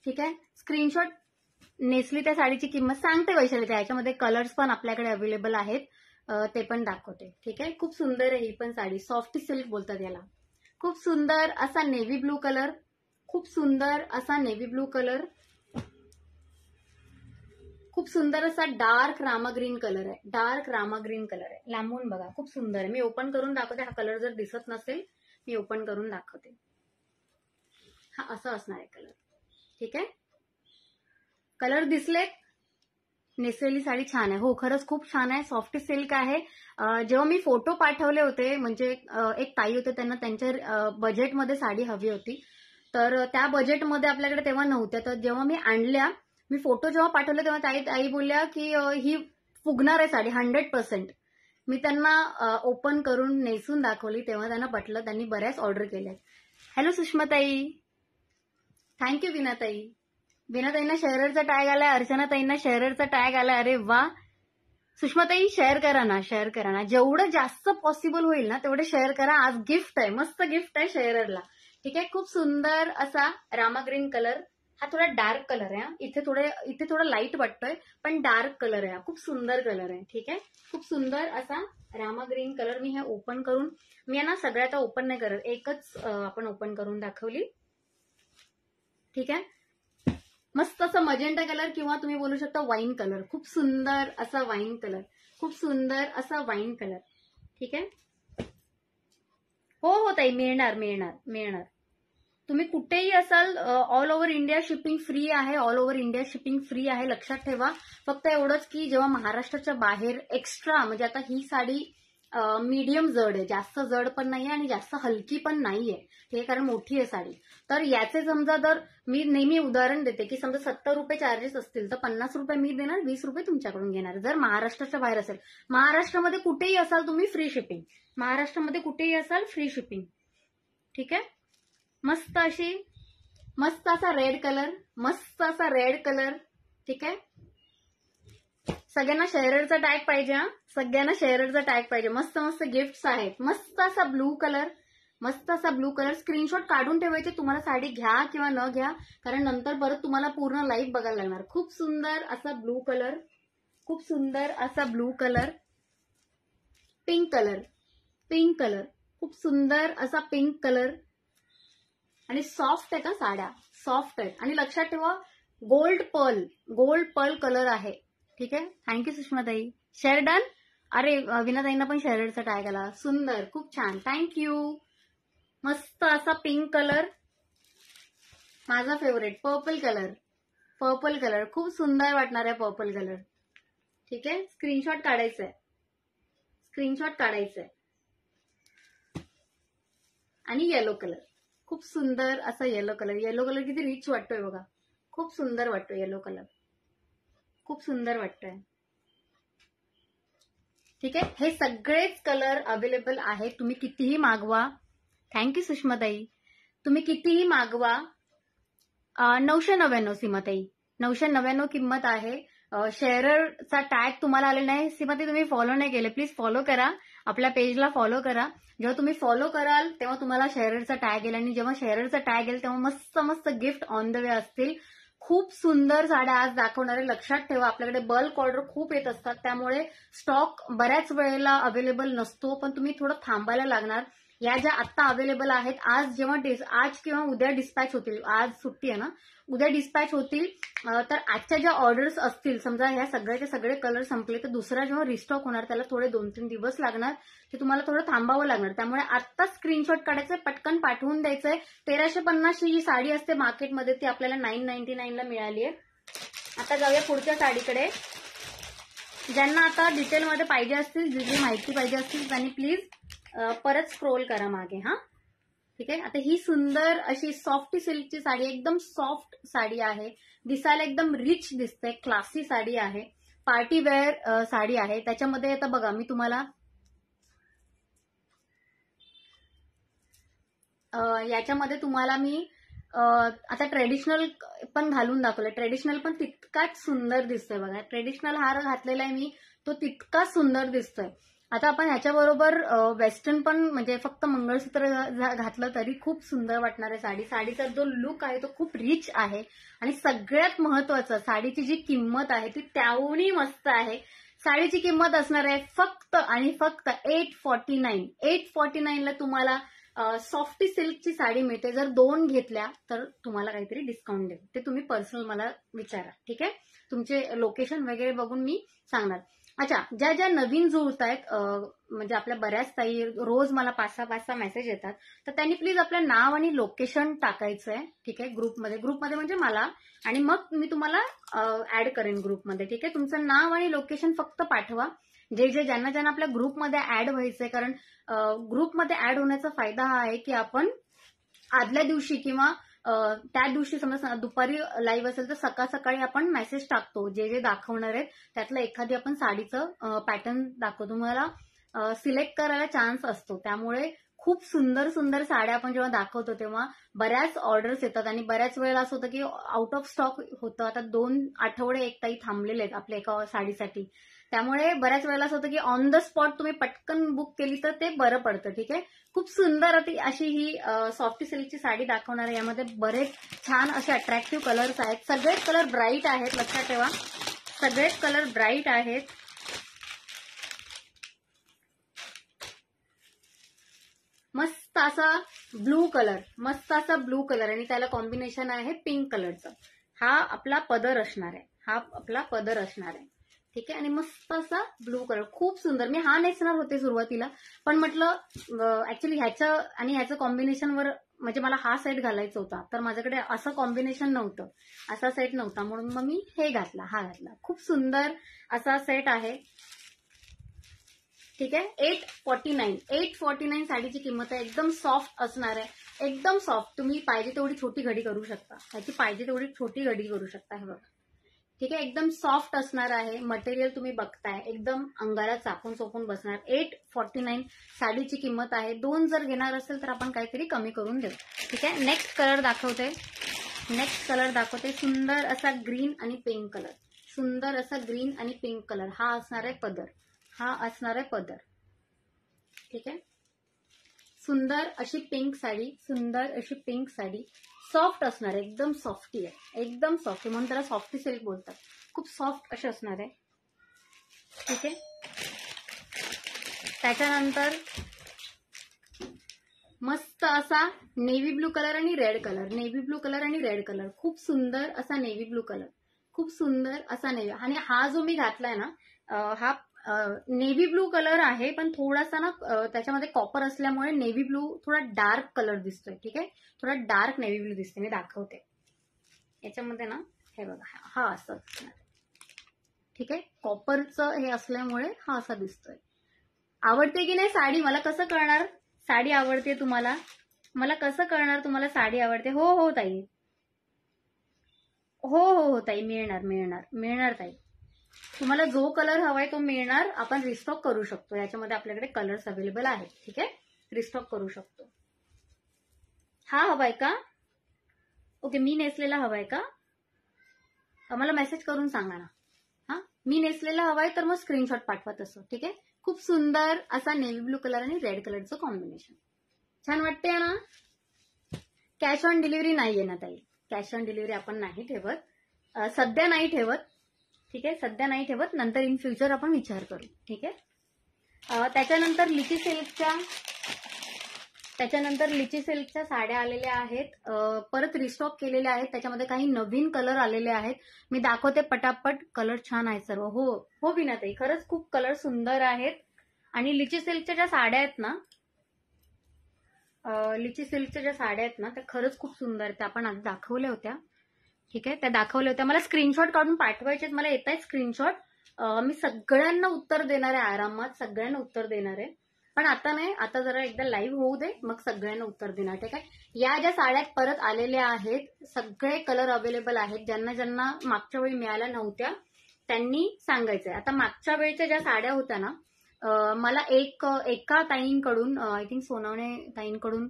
ठीक आहे. स्क्रीनशॉट. नेसली त्या साडीची किंमत सांगते वैशाली. त्याच्यामध्ये कलर्स पण आपल्याकडे अवेलेबल आहेत, ते पण दाखवते. ठीक आहे. खूप सुंदर आहे ही पण साडी. सॉफ्ट सिल्क बोलतात याला. खूप सुंदर असा नेव्ही ब्लू कलर. खूप सुंदर असा नेव्ही ब्लू कलर. खूप सुंदर असा डार्क रामा ग्रीन कलर आहे. डार्क रामा ग्रीन कलर आहे. लांबून बघा, खूप सुंदर आहे. मी ओपन करून दाखवते. हा कलर जर दिसत नसेल मी ओपन करून दाखवते. हा असं असणार आहे कलर. ठीक आहे. कलर दिसलेत. नेसलेली साडी छान आहे. हो, खरंच खूप छान आहे. सॉफ्ट सिल्क आहे. जेव्हा मी फोटो पाठवले होते, म्हणजे एक ताई होते, त्यांना त्यांच्या बजेटमध्ये साडी हवी होती, तर त्या बजेटमध्ये आपल्याकडे तेव्हा नव्हत्या. तर जेव्हा मी आणल्या, मी फोटो जेव्हा पाठवले तेव्हा ताई बोलल्या की ही फुगणार आहे साडी 100%. मी त्यांना ओपन करून नेसून दाखवली, तेव्हा त्यांना पटलं. त्यांनी बऱ्याच ऑर्डर केल्या. हॅलो सुषमाताई, थँक्यू. विनाताई, विनाताईंना शेअररचा टॅग आलाय. अर्चनाताईंना शेअररचा टॅग आलाय. अरे वा. सुषमाताई शेअर करा ना, शेअर करा ना. जेवढं जास्त पॉसिबल होईल ना तेवढं शेअर करा. आज गिफ्ट आहे, मस्त गिफ्ट आहे शेअररला. ठीक आहे. खूप सुंदर असा रामा ग्रीन कलर. हा थोडा डार्क कलर आहे. इथे थोडा लाईट वाटतोय पण डार्क कलर आहे. खूप सुंदर कलर आहे. ठीक आहे. खूप सुंदर असा रामा ग्रीन कलर. मी हे ओपन करून, मी ना सगळ्यात ओपन नाही करत, एकच आपण ओपन करून दाखवली. ठीक आहे. मस्त असं मजेंटा कलर किंवा तुम्ही बोलू शकता वाईन कलर. खूप सुंदर असा वाईन कलर. खूप सुंदर असा वाईन कलर. ठीक आहे. हो ताई, मिळणार. तुम्ही कुठेही असाल, all over India shipping free आहे. All over India shipping free आहे. लक्षात ठेवा. फक्त एवढंच की जेव्हा महाराष्ट्राच्या बाहेर एक्स्ट्रा, म्हणजे आता ही साडी मीडियम जड आहे, जास्त जड पण नाहीये आणि जास्त हलकी पण नाहीये. हे कारण मोठी आहे साडी. तर याचे समजा जर मी नेहमी उदाहरण देते की समजा 70 रुपये चार्जेस असतील तर 50 रुपये मी देणार, 20 रुपये तुमच्याकडून घेणार. जर महाराष्ट्राच्या बाहेर असेल, महाराष्ट्रामध्ये कुठेही असाल तुम्ही फ्री शिपिंग. महाराष्ट्रामध्ये कुठेही असाल फ्री शिपिंग. ठीक आहे. मस्त असा रेड कलर. मस्त असा रेड कलर. ठीक आहे. सगळ्यांना शेअररचा टॅग पाहिजे. सगळ्यांना शेअररचा टॅग पाहिजे. मस्त मस्त गिफ्ट्स आहेत. मस्त असा ब्लू कलर. मस्त असा ब्लू कलर. स्क्रीनशॉट काढून ठेवायचे, तुम्हाला साडी घ्या किंवा न घ्या, कारण नंतर परत तुम्हाला पूर्ण लाईव्ह बघायला लागणार. खूप सुंदर असा ब्लू कलर, खूप सुंदर असा blue colour. Pink colour, pink colour, खूप सुंदर असा पिंक कलर. आणि सॉफ्ट आहे का साड्या, सॉफ्ट आहेत. आणि लक्षात ठेवा गोल्ड पर्ल कलर आहे. ठीक आहे. थँक्यू सुषमाताई. Share done. अरे विनाताईंना पण शेअरचा टॅग केला. सुंदर, खूप छान, थँक्यू. मस्त असा पिंक कलर. माझा favourite purple colour, purple colour खूप सुंदर वाटणार आहे पर्पल कलर. ठीक आहे. स्क्रीनशॉट काढायचंय, स्क्रीनशॉट काढायचंय. आणि येलो कलर, खूप सुंदर असा येलो कलर. येलो कलर किती रिच वाटतोय बघा, खूप सुंदर वाटतोय येलो कलर, खूप सुंदर वाटतोय. ठीक आहे. हे सगळेच कलर अवेलेबल आहेत, तुम्ही कितीही मागवा. थँक्यू सुषमाताई. तुम्ही कितीही मागवा. 999 सीमाताई, 999 किंमत आहे. शेअरचा टॅग तुम्हाला आलेला नाही सीमाताई, तुम्ही फॉलो नाही केले, प्लीज फॉलो करा. आपल्या पेजला फॉलो करा. जेव्हा तुम्ही फॉलो कराल तेव्हा तुम्हाला शेअरचा टॅग येईल, आणि जेव्हा शेअरचा टॅग येईल तेव्हा मस्त मस्त गिफ्ट ऑन द वे असतील. खूप सुंदर साड्या आज दाखवणारे. लक्षात ठेवा आपल्याकडे बल्क ऑर्डर खूप येत असतात, त्यामुळे स्टॉक बऱ्याच वेळेला अवेलेबल नसतो, पण तुम्ही थोडं थांबायला लागणार. या ज्या आत्ता अवेलेबल आहेत, आज जेव्हा आज किंवा उद्या डिस्पॅच होतील, आज सुट्टी आहे ना, उद्या डिस्पॅच होतील, तर आजच्या ज्या ऑर्डर्स असतील, समजा ह्या सगळ्याचे सगळे कलर संपले, तर दुसरा जेव्हा रिस्टॉक होणार त्याला थोडे 2-3 दिवस लागणार, ते तुम्हाला थोडं थांबावं लागणार. त्यामुळे आत्ता स्क्रीनशॉट काढायचं, पटकन पाठवून द्यायचंय. 1350 जी साडी असते मार्केटमध्ये ती आपल्याला 999 ला मिळाली आहे. आता जाऊया पुढच्या साडीकडे. ज्यांना आता डिटेलमध्ये पाहिजे असतील, जी माहिती पाहिजे असतील त्यांनी प्लीज परत स्क्रोल करा मागे. हा ठीक आहे. आता ही सुंदर अशी सॉफ्ट सिल्कची साडी, एकदम सॉफ्ट साडी आहे, दिसायला एकदम रिच दिसते, क्लासी साडी आहे, पार्टी वेअर साडी आहे. त्याच्यामध्ये आता बघा मी तुम्हाला याच्यामध्ये तुम्हाला मी आता ट्रेडिशनल पण घालून दाखवलं. ट्रेडिशनल पण तितकाच सुंदर दिसतोय बघा. ट्रेडिशनल हार घातलेला आहे मी, तो तितकाच सुंदर दिसतोय. आता आपण ह्याच्याबरोबर वेस्टर्न पण, म्हणजे फक्त मंगळसूत्र घातलं तरी खूप सुंदर वाटणार आहे साडी. साडीचा जो लुक आहे तो खूप रिच आहे, आणि सगळ्यात महत्वाचं साडीची जी किंमत आहे ती त्याहूनही मस्त आहे. साडीची किंमत असणार आहे फक्त आणि फक्त 849. 849 ला तुम्हाला सॉफ्ट सिल्कची साडी मिळते. जर 2 घेतल्या तर तुम्हाला काहीतरी डिस्काउंट देईल, ते तुम्ही पर्सनल मला विचारा. ठीक आहे. तुमचे लोकेशन वगैरे बघून मी सांगणार. अच्छा, ज्या ज्या नवीन जुळत आहेत, म्हणजे आपल्या बऱ्याच ताई रोज मला 5-6 मेसेज येतात, तर त्यांनी प्लीज आपलं नाव आणि लोकेशन टाकायचं आहे. ठीक आहे. ग्रुपमध्ये म्हणजे मला, आणि मग मी तुम्हाला ऍड करेन ग्रुपमध्ये. ठीक आहे. तुमचं नाव आणि लोकेशन फक्त पाठवा. ज्यांना आपल्या ग्रुपमध्ये ऍड व्हायचंय, कारण ग्रुपमध्ये ऍड होण्याचा फायदा हा आहे की आपण आदल्या दिवशी किंवा त्या दिवशी समजा दुपारी लाईव्ह असेल तर सकाळ सकाळी आपण मेसेज टाकतो, जे दाखवणार आहेत त्यातलं एखादी आपण साडीचं पॅटर्न दाखवतो, तुम्हाला सिलेक्ट करायला चान्स असतो. त्यामुळे खूप सुंदर सुंदर साड्या आपण जेव्हा दाखवतो तेव्हा बऱ्याच ऑर्डर्स येतात, आणि बऱ्याच वेळेला असं होतं की आउट ऑफ स्टॉक होतं. आता 2 आठवडे एक ताई थांबलेले आहेत आपल्या एका साडीसाठी, त्यामुळे बऱ्याच वेळेला असं होतं की ऑन द स्पॉट तुम्ही पटकन बुक केली तर ते बरं पडतं. ठीक आहे. खूप सुंदर अशी ही सॉफ्ट सिल्कची साडी दाखवणार आहे. यामध्ये बरेच छान असे अट्रॅक्टिव्ह कलर्स आहेत. सगळेच कलर ब्राईट आहेत, लक्षात ठेवा, सगळेच कलर ब्राईट आहेत. मस्त असा ब्लू कलर, मस्त असा ब्लू कलर, आणि त्याला कॉम्बिनेशन आहे पिंक कलरचं. हा आपला पदर असणार आहे, हा आपला पदर असणार आहे. ठीक आहे. आणि मस्त असा ब्लू कलर, खूप सुंदर. मी हा नेसणार होते सुरुवातीला, पण म्हटलं ऍक्च्युली ह्याचं आणि ह्याचं कॉम्बिनेशनवर, म्हणजे मला हा सेट घालायचा होता, तर माझ्याकडे असं कॉम्बिनेशन नव्हतं, असा सेट नव्हता, म्हणून मग मी हे घातला, हा घातला. खूप सुंदर असा सेट आहे. ठीक आहे. 849 साडीची किंमत आहे. एकदम सॉफ्ट असणार आहे, एकदम सॉफ्ट. तुम्ही पाहिजे तेवढी छोटी घडी करू शकता, त्याची पाहिजे तेवढी छोटी घडी करू शकता. हे बघा. ठीक आहे. एकदम सॉफ्ट असणार आहे. मटेरियल तुम्ही बघताय, एकदम अंगाला चापून चोपून बसणार. 849 साडीची किंमत आहे. 2 जर घेणार असेल तर आपण काहीतरी कमी करून देऊ. ठीक आहे. नेक्स्ट कलर दाखवते. सुंदर असा ग्रीन आणि पिंक कलर, सुंदर असा ग्रीन आणि पिंक कलर. हा असणार आहे पदर, हा असणार आहे पदर. ठीक आहे. सुंदर अशी पिंक साडी, सुंदर अशी पिंक साडी, सॉफ्ट असणार आहे, एकदम सॉफ्टी आहे, एकदम सॉफ्टी, म्हणून त्याला सॉफ्टी सिल्क बोलतात. खूप सॉफ्ट अशी असणार आहे. ठीक आहे. त्याच्यानंतर मस्त असा नेव्ही ब्लू कलर आणि red colour, navy blue colour आणि रेड कलर, खूप सुंदर असा नेव्ही ब्लू कलर, खूप सुंदर असा नेव्ही. आणि हा जो मी घातलाय ना, हा नेव्ही ब्लू कलर आहे, पण थोडासा ना त्याच्यामध्ये कॉपर असल्यामुळे नेव्ही ब्लू थोडा डार्क कलर दिसतोय. ठीक आहे, थोडा डार्क नेव्ही ब्लू दिसते. मी दाखवते. याच्यामध्ये ना हे बघा, हा असं असणार. ठीक आहे, कॉपरचं हे असल्यामुळे हा असा दिसतोय. आवडते की नाही साडी? मला कसं कळणार साडी आवडते तुम्हाला? मला कसं कळणार तुम्हाला साडी आवडते? हो हो ताई, हो हो हो ताई, मिळणार मिळणार मिळणार ताई. तुम्हाला जो कलर हवाय तो मिळणार. आपण रिस्टॉक करू शकतो. याच्यामध्ये आपल्याकडे कलर्स अवेलेबल आहेत. ठीक आहे, रिस्टॉक करू शकतो. हा हवाय का? ओके, मी नेसलेला हवाय का? मला मेसेज करून सांगा ना. हा, मी नेसलेला हवाय तर मग स्क्रीनशॉट पाठवा तसं. ठीक आहे, खूप सुंदर असा नेव्ही ब्लू कलर आणि रेड कलरचं कॉम्बिनेशन. छान वाटते ना? कॅश ऑन डिलिव्हरी नाहीये ना ताई? कॅश ऑन डिलिव्हरी आपण नाही ठेवत, सध्या नाही ठेवत. ठीक आहे, सध्या नाही ठेवत, नंतर इन फ्युचर आपण विचार करू. ठीक आहे. त्याच्यानंतर लिची सिल्कच्या साड्या आलेल्या आहेत, परत रिस्टॉक केलेल्या आहेत. त्याच्यामध्ये काही नवीन कलर आलेले आहेत. मी दाखवते पटापट. कलर छान आहेत सर्व. हो हो विनाताई, खरंच खूप कलर सुंदर आहेत. आणि लिची सिल्कच्या ज्या साड्या आहेत ना, त्या खरंच खूप सुंदर आहेत. त्या आपण आधी दाखवल्या होत्या. ठीक आहे, त्या दाखवल्या होत्या. मला स्क्रीनशॉट काढून पाठवायचे. मला येत आहे स्क्रीनशॉट. मी सगळ्यांना उत्तर देणार आहे, आरामात सगळ्यांना उत्तर देणार आहे. पण आता नाही, आता जरा एकदा लाईव्ह होऊ दे, मग सगळ्यांना उत्तर देणार. ठीक आहे. या ज्या साड्या परत आलेल्या आहेत, सगळे कलर अवेलेबल आहेत. ज्यांना ज्यांना मागच्या वेळी मिळाल्या नव्हत्या त्यांनी सांगायचंय. आता मागच्या वेळच्या ज्या साड्या होत्या ना, मला एका ताईंकडून, आय थिंक सोनवणे ताईंकडून,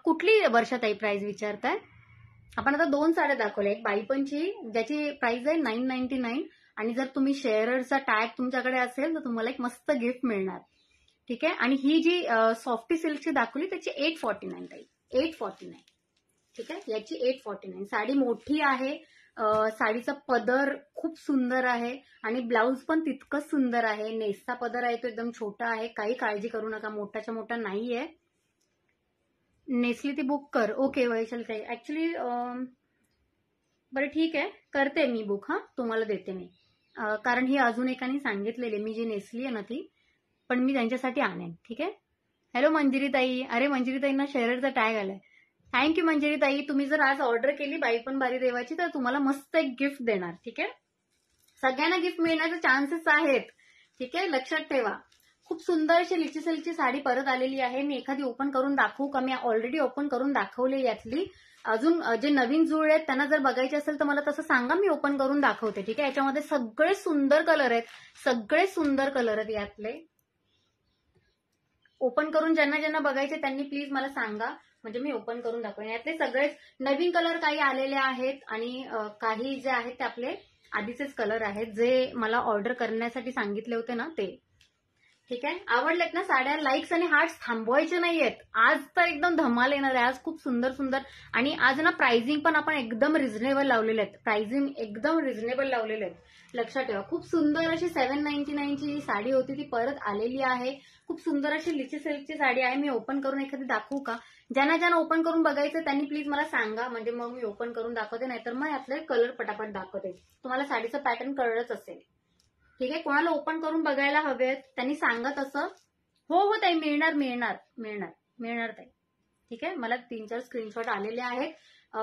कुठली वर्षाताई प्राइस विचारताय? आपण आता 2 साड्या दाखवल्या. एक बाईपणची ज्याची प्राइस आहे 999, आणि जर तुम्ही शेअरचा टॅग तुमच्याकडे असेल तर तुम्हाला एक मस्त गिफ्ट मिळणार. ठीक आहे. आणि ही जी सॉफ्टी सिल्कची दाखवली त्याची 849 ताई, 849. ठीक आहे, याची 849. साडी मोठी आहे, साडीचा पदर खूप सुंदर आहे आणि ब्लाऊज पण तितकंच सुंदर आहे. नेसचा पदर आहे तो एकदम छोटा आहे. काही काळजी करू नका, मोठाच्या मोठा नाहीये. नेसली ती बुक कर. ओके वैशाली ताई, ऍक्च्युली बरं ठीक आहे, करते मी बुक. हा, तुम्हाला देते मी, कारण ही अजून एकाने सांगितलेली, मी जी नेसली आहे ना ती, पण मी त्यांच्यासाठी आणेन. ठीक आहे. हॅलो मंजिरी ताई. अरे मंजिरी ताईंना शेअरचा टॅग आलाय. थँक्यू मंजिरी ताई. तुम्ही जर आज ऑर्डर केली बाई पण बारी देवाची तर तुम्हाला मस्त एक गिफ्ट देणार. ठीक आहे, सगळ्यांना गिफ्ट मिळण्याचे चान्सेस आहेत. ठीक आहे, लक्षात ठेवा. खूप सुंदर अशी लिची सिल्कची साडी परत आलेली आहे. मी एखादी ओपन करून दाखवू का? मी ऑलरेडी ओपन करून दाखवली यातली. अजून जे नवीन जुळे आहेत त्यांना जर बघायचे असेल तर मला तसं सांगा, मी ओपन करून दाखवते. ठीक आहे, याच्यामध्ये सगळे सुंदर कलर आहेत, सगळे सुंदर कलर आहेत यातले. ओपन करून ज्यांना ज्यांना बघायचे त्यांनी प्लीज मला सांगा, म्हणजे मी ओपन करून दाखवेन. यातले सगळेच नवीन कलर काही आलेले आहेत आणि काही जे आहेत ते आपले आधीचेच कलर आहेत, जे मला ऑर्डर करण्यासाठी सांगितले होते ना ते. ठीक आहे, आवडलेत ना साड्या? लाईक्स आणि हार्ट्स थांबवायचे नाहीयेत. आज तर एकदम धमाल येणार आहे. आज खूप सुंदर सुंदर, आणि आज ना प्राइसिंग पण आपण एकदम रिझनेबल लावलेले आहेत. प्राइसिंग एकदम रिझनेबल लावलेले आहेत, लक्षात ठेवा. खूप सुंदर अशी 799 ची साडी होती ती परत आलेली आहे. खूप सुंदर अशी लिची सिल्कची साडी आहे. मी ओपन करून एखादी दाखवू का? ज्यांना ज्यांना ओपन करून बघायचं त्यांनी प्लीज मला सांगा, म्हणजे मग मी ओपन करून दाखवते, नाहीतर मग यातले कलर पटापट दाखवते. तुम्हाला साडीचं पॅटर्न कळलंच असेल. ठीक आहे, कोणाला ओपन करून बघायला हवेत त्यांनी सांगा तसं. हो हो ताई, मिळणार मिळणार मिळणार मिळणार ताई. ठीक आहे, मला 3-4 स्क्रीनशॉट आलेले आहेत,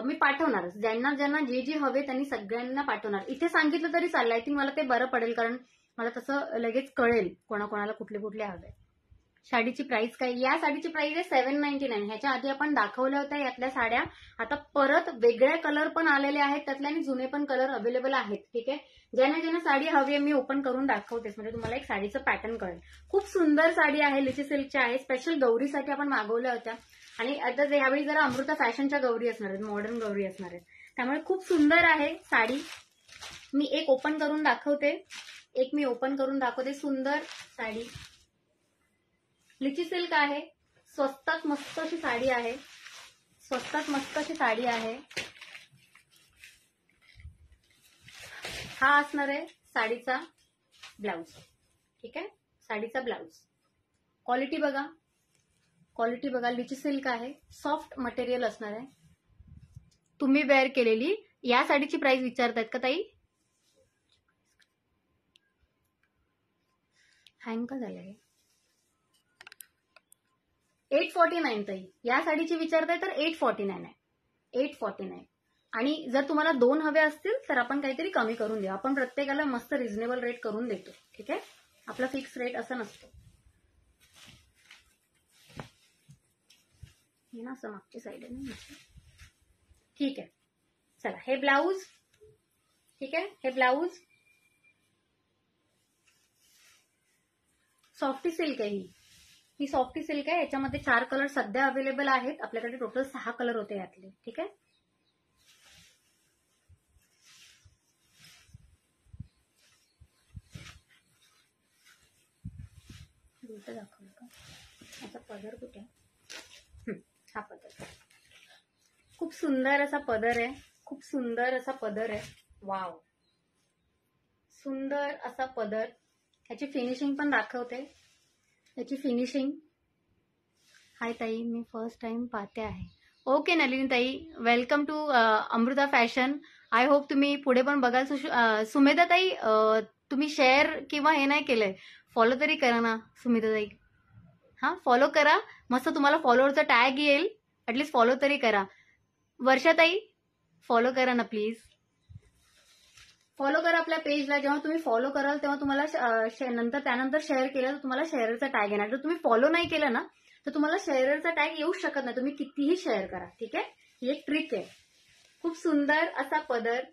मी पाठवणारच. ज्यांना ज्यांना जे जे हवे त्यांनी सगळ्यांना पाठवणार. इथे सांगितलं तरी चाललं, आय थिंक मला ते बरं पडेल, कारण मला तसं लगेच कळेल कोणाकोणाला कुठले कुठले हवे. साडीची प्राइस काय? या साडीची प्राइस आहे 799. ह्याच्या आधी आपण दाखवल्या होत्या यातल्या साड्या. आता परत वेगळ्या कलर पण आलेले आहेत त्यातले, आणि जुने पण कलर अवेलेबल आहेत. ठीक आहे, ज्यांना ज्यांना साडी हवी आहे मी ओपन करून दाखवतेच, म्हणजे तुम्हाला एक साडीचं पॅटर्न कळेल. खूप सुंदर साडी आहे, लिची सिल्कची आहे. स्पेशल गौरीसाठी आपण मागवल्या होत्या, आणि आता यावेळी जरा अमृता फॅशनच्या गौरी असणार आहेत, मॉडर्न गौरी असणार आहेत, त्यामुळे खूप सुंदर आहे साडी. मी एक ओपन करून दाखवते, सुंदर साडी. लिची सिल्क आहे, स्वस्तात मस्त अशी साडी आहे, स्वस्तात मस्त अशी साडी आहे. हा असणार आहे साडीचा ब्लाउज. ठीक आहे, साडीचा ब्लाउज. क्वालिटी बघा, क्वालिटी बघा. लिची सिल्क आहे, सॉफ्ट मटेरियल असणार आहे. तुम्ही वेअर केलेली. या साडीची प्राइस विचारतायत का ताई? हँग का झालंय? 849 ताई. या साडीची विचारताय तर 849 आहे. 849. आणि जर तुम्हाला 2 हवे असतील तर आपण काहीतरी कमी करून देऊ. आपण प्रत्येकाला मस्त रिझनेबल रेट करून देतो. ठीक आहे, आपला फिक्स रेट असं नसतो. हे ना असं मागची साईड आहे ना. ठीक आहे, चला हे ब्लाऊज. ठीक आहे, हे ब्लाऊज सॉफ्टी सिल्क आहे. ही सॉफ्टी सिल्क आहे. याच्यामध्ये 4 कलर सध्या अवेलेबल आहेत. आपल्याकडे टोटल 6 कलर होते यातले. ठीक आहे, दाखवलं का? याचा पदर कुठे? हा पदर खूप सुंदर असा पदर आहे. खूप सुंदर असा पदर आहे. वाव, सुंदर असा पदर. याची फिनिशिंग पण दाखवते. याची फिनिशिंग. हाय ताई, मी फर्स्ट टाइम पाहते आहे. ओके नलिनी ताई, welcome to Amruta fashion. I hope तुम्ही पुढे पण बघाल. सुमेधा ताई, तुम्ही शेअर किंवा हे नाही केलंय, फॉलो तरी करा ना सुमेधा ताई. हा, फॉलो करा. मस्त तुम्हाला फॉलोअरचा टॅग येईल. ऍटलीस्ट फॉलो तरी करा. वर्षाताई, फॉलो करा ना प्लीज. फॉलो करा आपल्या पेजला. जेव्हा तुम्ही फॉलो कराल तेव्हा तुम्हाला त्यानंतर शेअर केलं तर तुम्हाला शेअरचा टॅग येणार. जर तुम्ही फॉलो नाही केलं ना तर तुम्हाला शेअरचा टॅग येऊ शकत नाही. तुम्ही कितीही शेअर करा. ठीक आहे, ही एक ट्रिक आहे. खूप सुंदर असा पदर.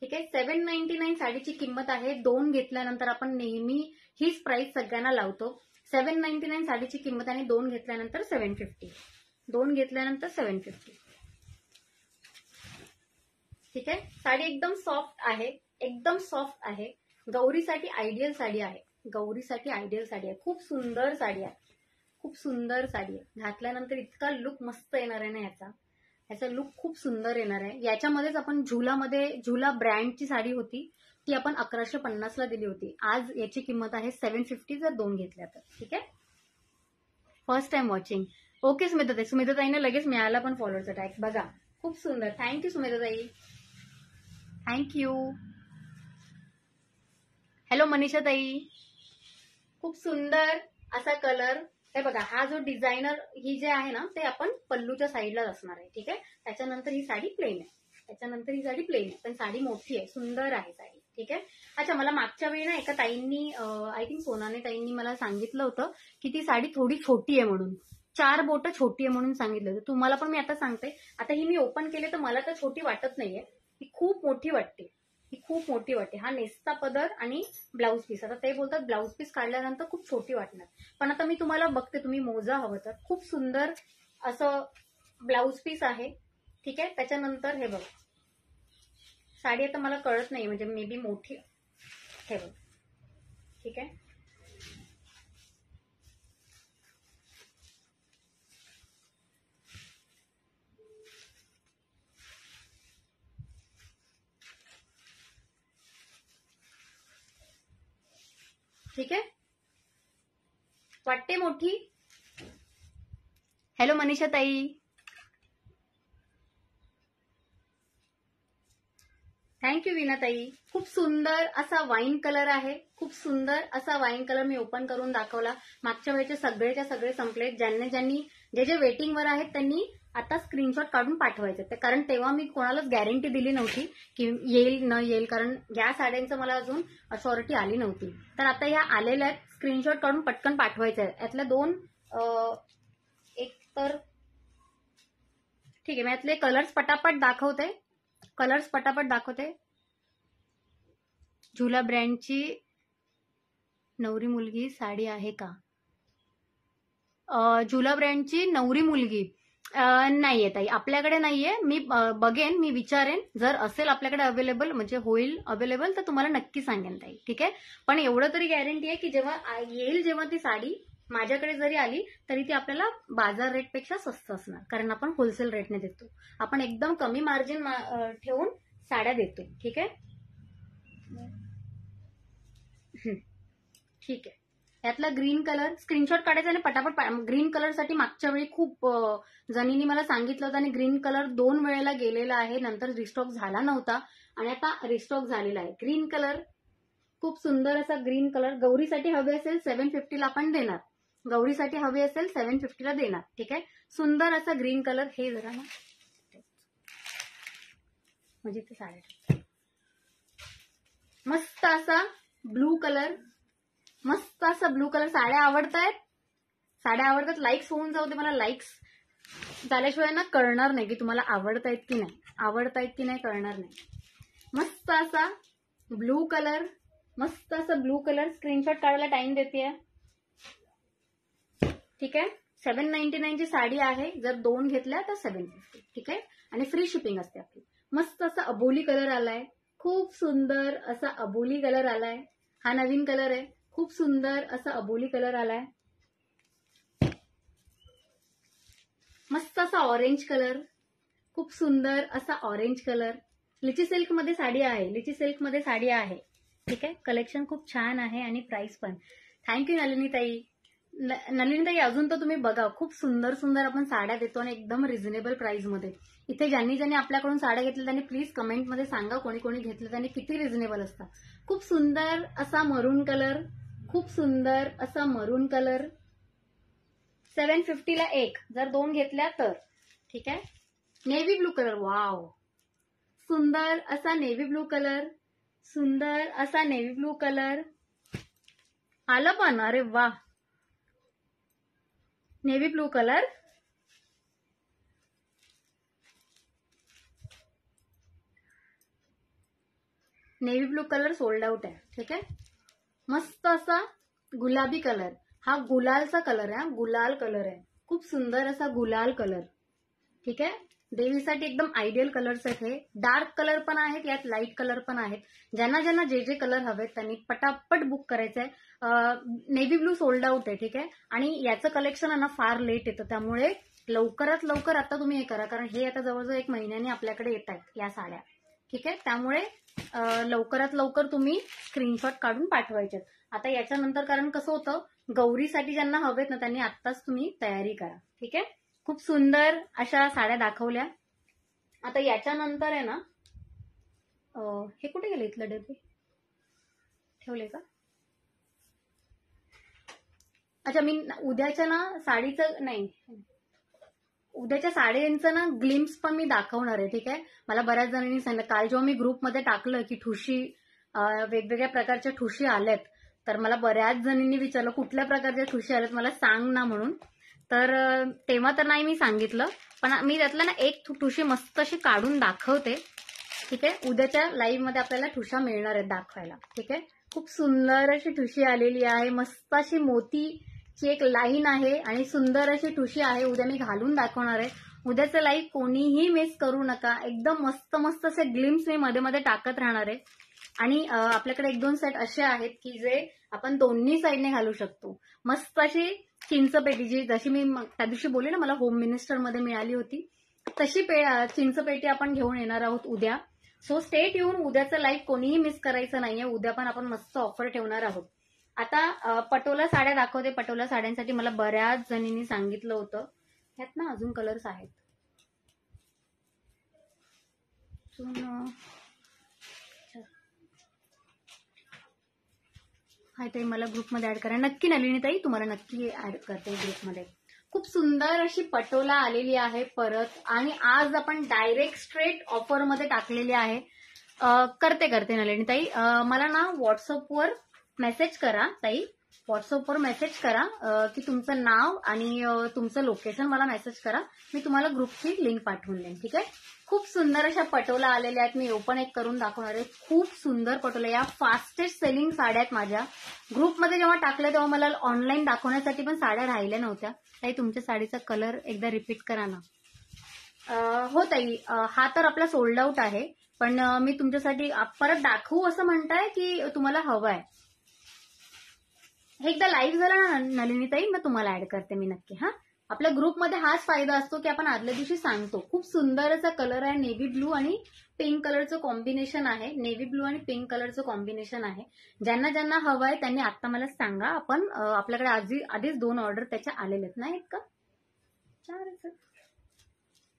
ठीक आहे, 799 साडीची किंमत आहे. 2 घेतल्यानंतर आपण नेहमी हीच प्राइस सगळ्यांना लावतो. 799 साडीची किंमत आणि 2 घेतल्यानंतर 750. 2 घेतल्यानंतर 750. ठीक आहे, साडी एकदम सॉफ्ट आहे, एकदम सॉफ्ट आहे. गौरीसाठी आयडियल साडी आहे. गौरीसाठी आयडियल साडी आहे. खूप सुंदर साडी आहे. खूप सुंदर साडी आहे. घातल्यानंतर इतका लुक मस्त येणार आहे ना याचा. याचा लुक खूप सुंदर येणार आहे. याच्यामध्येच आपण झुला ब्रँडची साडी होती, ती आपण 1150ला दिली होती. आज याची किंमत आहे 750 जर 2 घेतल्या तर. ठीक आहे, फर्स्ट टाइम वॉचिंग. ओके सुमिताताई. सुमिताताईने लगेच मिळाला पण फॉलोअरचा टॅग. बघा, खूप सुंदर. थँक्यू सुमिताताई, थँक्यू. हॅलो मनीषा ताई, खूप सुंदर असा कलर. हे बघा, हा जो डिझायनर ही जे आहे ना ते आपण पल्लूच्या साईडलाच असणार आहे. ठीक आहे, त्याच्यानंतर ही साडी प्लेन आहे. त्याच्यानंतर ही साडी प्लेन आहे, पण साडी मोठी आहे, सुंदर आहे साडी. ठीक आहे. अच्छा, मला मागच्या वेळी ना एका ताईंनी, आय थिंक सोनाने ताईंनी मला सांगितलं होतं की ती साडी थोडी छोटी आहे म्हणून, 4 बोटं छोटी आहे म्हणून सांगितलं होतं. तुम्हाला पण मी आता सांगते. आता ही मी ओपन केली तर मला तर छोटी वाटत नाहीये, ही खूप मोठी वाटते. ही खूप मोठी वाटते. हा नेसचा पदर आणि ब्लाऊज पीस. आता ते बोलतात ब्लाऊज पीस काढल्यानंतर खूप छोटी वाटणार, पण आता मी तुम्हाला बघते, तुम्ही मोजा हवं तर. खूप सुंदर असं ब्लाऊज पीस आहे. ठीक आहे, त्याच्यानंतर हे बघ साडी. आता मला कळत नाही, म्हणजे मे बी मोठी. हे बघ, ठीक आहे. ठीक आहे, वाटते मोठी. हॅलो मनीषा ताई, थँक्यू विना ताई. खूप सुंदर असा वाईन कलर आहे. खूप सुंदर असा वाईन कलर मी ओपन करून दाखवला. मागच्या वेळेचे सगळेच्या सगळे संपले. ज्यांनी जे वेटिंगवर आहेत त्यांनी आता स्क्रीनशॉट काढून पाठवायचे, कारण तेव्हा मी कोणालाच गॅरंटी दिली नव्हती की येईल न येईल, कारण या साड्यांचं मला अजून अथॉरिटी आली नव्हती. तर आता ह्या आलेल्या आहेत, स्क्रीनशॉट काढून पटकन पाठवायचे आहेत. यातल्या 2 एक तर ठीक आहे, मी यातले कलर्स पटापट दाखवते. झुला ब्रँडची नवरी मुलगी साडी आहे का? झुला ब्रँडची नवरी मुलगी नाहीये ताई, आपल्याकडे नाहीये. मी बघेन, मी विचारेन. जर असेल आपल्याकडे अवेलेबल, म्हणजे होईल अवेलेबल, तर तुम्हाला नक्की सांगेन ताई. ठीक आहे, पण एवढं तरी गॅरंटी आहे की जेव्हा येईल, जेव्हा ती साडी माझ्याकडे जरी आली तरी ती आपल्याला बाजार रेटपेक्षा स्वस्त असणार, कारण आपण होलसेल रेटने देतो. आपण एकदम कमी मार्जिन ठेवून साड्या देतो. ठीक आहे. ठीक आहे. यातला ग्रीन कलर स्क्रीनशॉट काढायचा आणि पटापट. ग्रीन कलर साठी मागच्या वेळी खूप जणींनी मला सांगितलं होतं आणि ग्रीन कलर 2 वेळेला गेलेला आहे, नंतर रिस्टॉक झाला नव्हता आणि आता रिस्टॉक झालेला आहे. ग्रीन कलर खूप सुंदर असा ग्रीन कलर. गौरीसाठी हवे असेल 750 ला आपण देणार. गौरीसाठी हवे असेल 750 ला देणार. ठीक आहे. सुंदर असा ग्रीन कलर. हे जरा ना म्हणजे ते साड्या मस्त असा ब्लू कलर. मस्त असा ब्लू कलर. साड्या आवडतायत. साड्या आवडतात. लाईक्स होऊन जाऊ दे. मला लाईक्स झाल्याशिवाय ना कळणार नाही की तुम्हाला आवडतायत की नाही. आवडतायत की नाही कळणार नाही. मस्त असा ब्लू कलर. मस्त असा ब्लू कलर. स्क्रीनशॉट काढायला टाइम देते. ठीक आहे. 799 ची साडी आहे. जर 2 घेतल्या तर 750. ठीक आहे. आणि फ्री शिपिंग असते आपली. मस्त असा अबोली कलर आलाय. खूप सुंदर असा अबोली कलर आलाय. हा नवीन कलर आहे. खूप सुंदर असा अबोली कलर आलाय. मस्त असा ऑरेंज कलर. खूप सुंदर असा ऑरेंज कलर. लिची सिल्क मध्ये साडी आहे. लिची सिल्क मध्ये साडी आहे. ठीक आहे. कलेक्शन खूप छान आहे आणि प्राइस पण. थँक्यू नलिनीताई. नलिनीताई अजून तर तुम्ही बघा. खूप सुंदर सुंदर आपण साड्या देतो आणि एकदम रिझनेबल प्राइस मध्ये. इथे ज्यांनी आपल्याकडून साड्या घेतल्या त्यांनी प्लीज कमेंटमध्ये सांगा कोणी कोणी घेतलं त्यांनी किती रिझनेबल असतात. खूप सुंदर असा मरून कलर. खूप सुंदर असा मरून कलर. 750 ला एक. जर 2 घेतल्या तर. ठीक आहे. Navy blue colour. वाव. सुंदर असा नेव्ही ब्लू कलर. सुंदर असा नेव्ही ब्लू कलर आलं पण. अरे वा. Navy blue colour. Navy blue colour sold out आहे. ठीक आहे. मस्त असा गुलाबी कलर. हा गुलालचा कलर आहे. गुलाल कलर आहे. खूप सुंदर असा गुलाल कलर. ठीक आहे. देवीसाठी एकदम आयडियल कलर्स आहेत हे. डार्क कलर पण आहेत यात, लाईट कलर पण आहेत. ज्यांना ज्यांना जे कलर हवेत त्यांनी पटापट बुक करायचंय. नेव्ही ब्लू सोल्ड आउट आहे. ठीक आहे. आणि याचं कलेक्शन आहे ना फार लेट येतं, त्यामुळे लवकरात लवकर आता तुम्ही हे करा, कारण हे आता जवळजवळ 1 महिन्याने आपल्याकडे येत आहेत या साड्या. ठीक आहे. त्यामुळे लवकरात लवकर तुम्ही स्क्रीनशॉट काढून पाठवायचे. आता याच्यानंतर कारण कसं होतं, गौरीसाठी ज्यांना हवेत ना त्यांनी आत्ताच तुम्ही तयारी करा. ठीक आहे. खूप सुंदर अशा साड्या दाखवल्या. आता याच्यानंतर आहे ना हे कुठे गेले इथलं डबे ठेवले का? अच्छा मी उद्याच्या ना साडीचं नाही, उद्याच्या साड्यांचं ना ग्लिम्स पण मी दाखवणार आहे. ठीक आहे. मला बऱ्याच जणांनी सांगितलं काल जेव्हा मी ग्रुपमध्ये टाकलं की ठुशी वेगवेगळ्या प्रकारच्या ठुशी आल्यात, तर मला बऱ्याच जणांनी विचारलं कुठल्या प्रकारच्या ठुशी आल्यात मला सांग ना म्हणून. तर तेव्हा तर नाही मी सांगितलं, पण मी त्यातला ना एक ठुशी मस्त अशी काढून दाखवते. ठीक आहे. उद्याच्या लाईव्ह मध्ये आपल्याला ठुशा मिळणार आहेत दाखवायला. ठीक आहे. खूप सुंदर अशी ठुशी आलेली आहे. मस्त अशी मोतीची एक लाईन आहे आणि सुंदर अशी ठुशी आहे. उद्या मी घालून दाखवणार आहे. उद्याचं लाईव्ह कोणीही मिस करू नका. एकदम मस्त मस्त असे ग्लिम्स मी मध्ये मध्ये टाकत राहणार आहे. आणि आपल्याकडे 1-2 सेट असे आहेत की जे आपण दोन्ही साईडने घालू शकतो. मस्त अशी चिंचपेटी, जशी मी त्या दिवशी बोलले ना मला होम मिनिस्टर मध्ये मिळाली होती, तशी चिंचपेटी आपण घेऊन येणार आहोत उद्या. So stay tune. उद्याचं लाईव्ह कोणीही मिस करायचं नाहीये. उद्या पण आपण मस्त ऑफर ठेवणार आहोत. आता पटोला साड्या दाखवते. पटोला साड्यांसाठी मला बऱ्याच जणींनी सांगितलं होतं. ह्यात ना अजून कलर्स आहेत. हाय ताई मला ग्रुपमध्ये ऍड करा. नक्की नलिनीताई तुम्हाला नक्की ऍड करते ग्रुपमध्ये. खूप सुंदर अशी पटोला आलेली आहे परत, आणि आज आपण डायरेक्ट स्ट्रेट ऑफरमध्ये टाकलेली आहे. करते नलिनीताई. मला ना व्हॉट्सअपवर मेसेज करा ताई. व्हॉट्सअपवर मेसेज करा की तुमचं नाव आणि तुमचं लोकेशन मला मेसेज करा. मी तुम्हाला ग्रुपची लिंक पाठवून देईन. ठीक आहे. खूप सुंदर अशा पटोला आलेल्या आहेत. मी ओपन एक करून दाखवणार आहे. खूप सुंदर पटोला. या फास्टेस्ट सेलिंग साड्या आहेत माझ्या. ग्रुपमध्ये जेव्हा टाकलं तेव्हा मला ऑनलाईन दाखवण्यासाठी पण साड्या राहिल्या नव्हत्या. ताई तुमच्या साडीचा कलर एकदा रिपीट करा ना. हो ताई, हा तर आपला सोल्ड आउट आहे, पण मी तुमच्यासाठी परत दाखवू असं म्हणताय की तुम्हाला हवं आहे? एकदा लाईव्ह झाला ना नलिनीताई, मग तुम्हाला ऍड करते मी नक्की. हा, आपल्या ग्रुपमध्ये हाच फायदा असतो की आपण आदल्या दिवशी सांगतो. खूप सुंदर असा कलर आहे, नेव्ही ब्लू आणि पिंक कलरचं कॉम्बिनेशन आहे. नेव्ही ब्लू आणि पिंक कलरचं कॉम्बिनेशन आहे. ज्यांना ज्यांना हवं आहे त्यांनी आता मला सांगा. आपण आपल्याकडे आधीच 2 ऑर्डर त्याच्या आलेले आहेत ना, एक का 4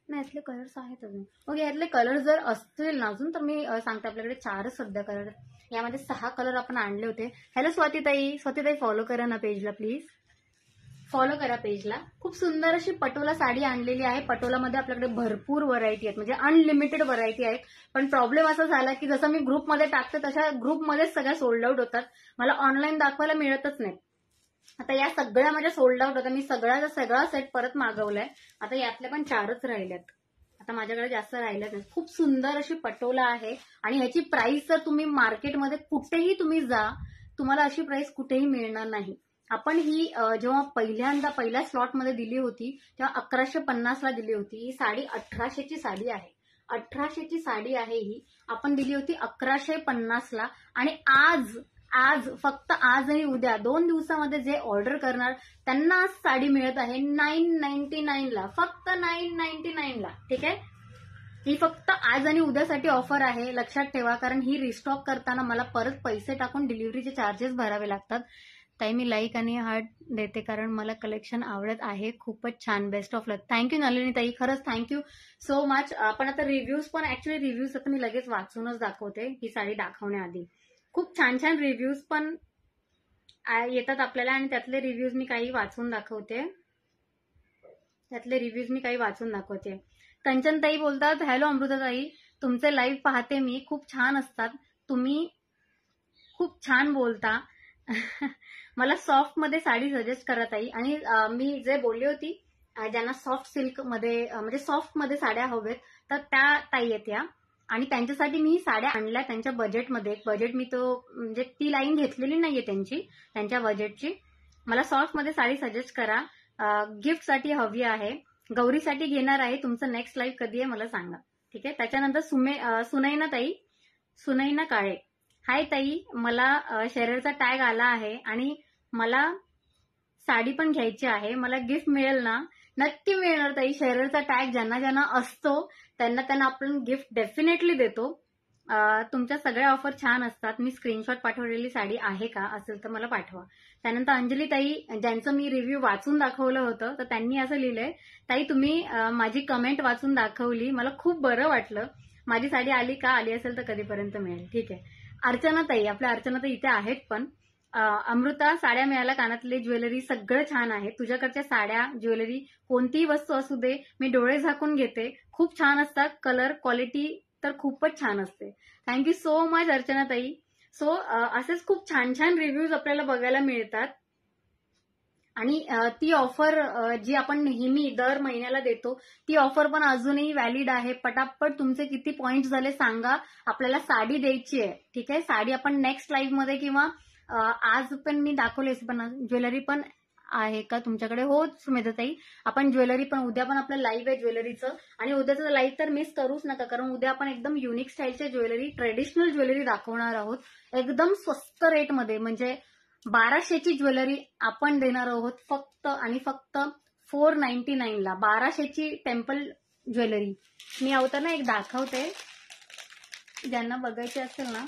नाही, यातले कलर्स आहेत अजून. ओके, यातले कलर जर असतील ना अजून तर मी सांगते. आपल्याकडे 4 सध्या कलर, यामध्ये 6 कलर आपण आणले होते. हॅलो स्वातीताई, स्वातीताई फॉलो करा ना पेजला प्लीज, फॉलो करा पेजला. खूप सुंदर अशी पटोला साडी आणलेली आहे. पटोलामध्ये आपल्याकडे भरपूर व्हरायटी आहेत, म्हणजे अनलिमिटेड व्हरायटी आहेत. पण प्रॉब्लेम असा झाला की जसं मी ग्रुपमध्ये टाकते तशा ग्रुपमध्येच सगळ्या सोल्ड आउट होतात. मला ऑनलाईन दाखवायला मिळतच नाही. आता या सगळ्या माझ्या सोल्ड आउट होत्या. मी सगळा सेट परत मागवलाय. आता यातले पण 4च राहिल्यात. आता माझ्याकडे जास्त राहिल्याच नाही. खूप सुंदर अशी पटोला आहे आणि ह्याची प्राइस जर तुम्ही मार्केटमध्ये कुठेही तुम्ही जा, तुम्हाला अशी प्राइस कुठेही मिळणार नाही. आपण ही जेव्हा पहिल्या स्लॉटमध्ये दिली होती तेव्हा 1150ला दिली होती. ही साडी 1800ची साडी आहे. 1800ची साडी आहे ही. आपण दिली होती 1150ला. आणि आज फक्त आज आणि उद्या 2 दिवसामध्ये जे ऑर्डर करणार त्यांना आज साडी मिळत आहे 999ला, फक्त 999ला. ठीक आहे, ही फक्त आज आणि उद्यासाठी ऑफर आहे, लक्षात ठेवा. कारण ही रिस्टॉक करताना मला परत पैसे टाकून डिलिव्हरीचे चार्जेस भरावे लागतात. ताई मी लाईक आणि हार्ट देते कारण मला कलेक्शन आवडत आहे. खूपच छान, best of luck. Thank you Nalini ताई, खरंच थँक्यू सो मच. आपण आता रिव्ह्यूज पण रिव्ह्यूज आता मी लगेच वाचूनच दाखवते ही साडी दाखवण्याआधी. खूप छान छान रिव्ह्यूज पण येतात आपल्याला आणि त्यातले रिव्ह्यूज मी काही वाचून दाखवते. कंचनताई बोलतात, हॅलो अमृताताई, तुमचे लाईव्ह पाहते मी, खूप छान असतात, तुम्ही खूप छान बोलता. मला सॉफ्ट मध्ये साडी सजेस्ट करा ताई. आणि मी जे बोलली होती ज्यांना सॉफ्ट सिल्क मध्ये म्हणजे सॉफ्ट मध्ये साड्या हवेत तर त्या ताई आहेत या. आणि त्यांच्यासाठी मी साड्या आणल्या त्यांच्या बजेटमध्ये. बजेट मी तो म्हणजे ती लाईन घेतलेली नाहीये त्यांच्या बजेटची. मला सॉफ्ट मध्ये साडी सजेस्ट करा. गिफ्टसाठी हवी आहे, गौरीसाठी घेणार आहे. तुमचं नेक्स्ट लाईव्ह कधी आहे मला सांगा. ठीक आहे. त्याच्यानंतर सुनैना काळे, हाय ताई, मला शेररचा टॅग आला आहे आणि मला साडी पण घ्यायची आहे, मला गिफ्ट मिळेल ना? नक्की मिळणार ताई. शेररचा टॅग ज्यांना ज्यांना असतो त्यांना आपण गिफ्ट डेफिनेटली देतो. तुमच्या सगळ्या ऑफर छान असतात. मी स्क्रीनशॉट पाठवलेली साडी आहे का, असेल तर मला पाठवा. त्यानंतर अंजली ताई, ज्यांचं मी रिव्ह्यू वाचून दाखवलं होतं तर त्यांनी असं लिहिलंय, ताई तुम्ही माझी कमेंट वाचून दाखवली, मला खूप बरं वाटलं. माझी साडी आली का, आली असेल तर कधीपर्यंत मिळेल. ठीक आहे. अर्चना ताई, आपल्या अर्चना ताई इथे आहेत पण. अमृता, साड्या मिळाल्या, कानातले ज्वेलरी सगळं छान आहे. तुझ्याकडच्या साड्या ज्वेलरी कोणतीही वस्तू असू दे मी डोळे झाकून घेते. खूप छान असतात. कलर क्वालिटी तर खूपच छान असते. थँक्यू सो मच अर्चना ताई. सो असेच खूप छान छान रिव्ह्यूज आपल्याला बघायला मिळतात. आणि ती ऑफर जी आपण नेहमी दर महिन्याला देतो ती ऑफर पण अजूनही व्हॅलिड आहे. पटापट तुमचे किती पॉइंट झाले सांगा. आपल्याला साडी द्यायची आहे. ठीक आहे. साडी आपण नेक्स्ट लाईव्ह मध्ये किंवा आज पण मी दाखवले पण ज्वेलरी पण आहे का तुमच्याकडे? हो सुमेधाताई, आपण ज्वेलरी पण उद्या पण आपलं लाईव्ह आहे ज्वेलरीचं. आणि उद्याचं लाईव्ह तर मिस करूच नका कारण उद्या आपण एकदम युनिक स्टाईलच्या ज्वेलरी, ट्रेडिशनल ज्वेलरी दाखवणार आहोत. एकदम स्वस्त रेटमध्ये, म्हणजे 1200ची ज्वेलरी आपण देणार आहोत फक्त आणि फक्त 499ला. 1200ची टेम्पल ज्वेलरी मी अवताना एक दाखवते, ज्यांना बघायची असेल ना.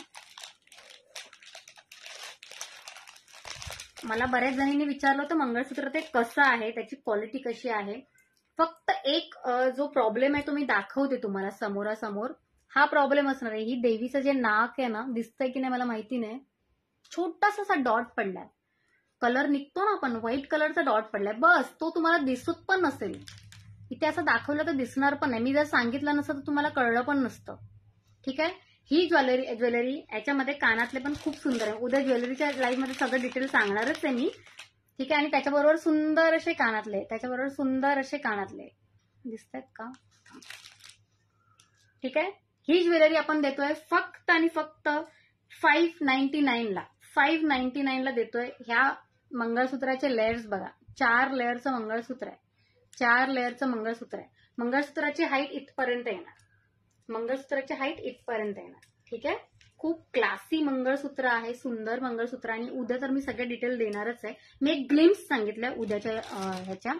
मला बऱ्याच जणींनी विचारलं होतं मंगळसूत्र ते कसं आहे, त्याची क्वालिटी कशी आहे. फक्त एक जो प्रॉब्लेम आहे तो मी दाखवते तुम्हाला समोरासमोर. हा प्रॉब्लेम असणार आहे. ही देवीचं जे नाक आहे ना, दिसतंय की नाही मला माहिती नाही, छोटासा असा डॉट पडलाय. कलर निघतो ना आपण, व्हाईट कलरचा डॉट पडलाय, बस. तो तुम्हाला दिसत पण नसेल इथे, असं दाखवलं तर दिसणार पण नाही. मी जर सांगितलं नसतं तर तुम्हाला कळलं पण नसतं. ठीक आहे. ही ज्वेलरी याच्यामध्ये कानातले पण खूप सुंदर आहे. उद्या ज्वेलरीच्या लाईव्ह मध्ये सगळं डिटेल सांगणारच आहे मी. ठीक आहे. आणि त्याच्याबरोबर सुंदर असे कानातले दिसतात का? ठीक आहे. ही ज्वेलरी आपण देतोय फक्त आणि फक्त 599ला. 599ला देतोय. ह्या मंगळसूत्राचे लेयर्स बघा, 4 लेयरचं मंगळसूत्र आहे. 4 लेयरचं मंगळसूत्र आहे. मंगळसूत्राची हाईट इथपर्यंत येणार. ठीक आहे. खूप क्लासी मंगळसूत्र आहे, सुंदर मंगळसूत्र. आणि उद्या तर मी सगळे डिटेल देणारच आहे. मी एक ग्लिम्स सांगितलंय उद्याच्या ह्याच्या.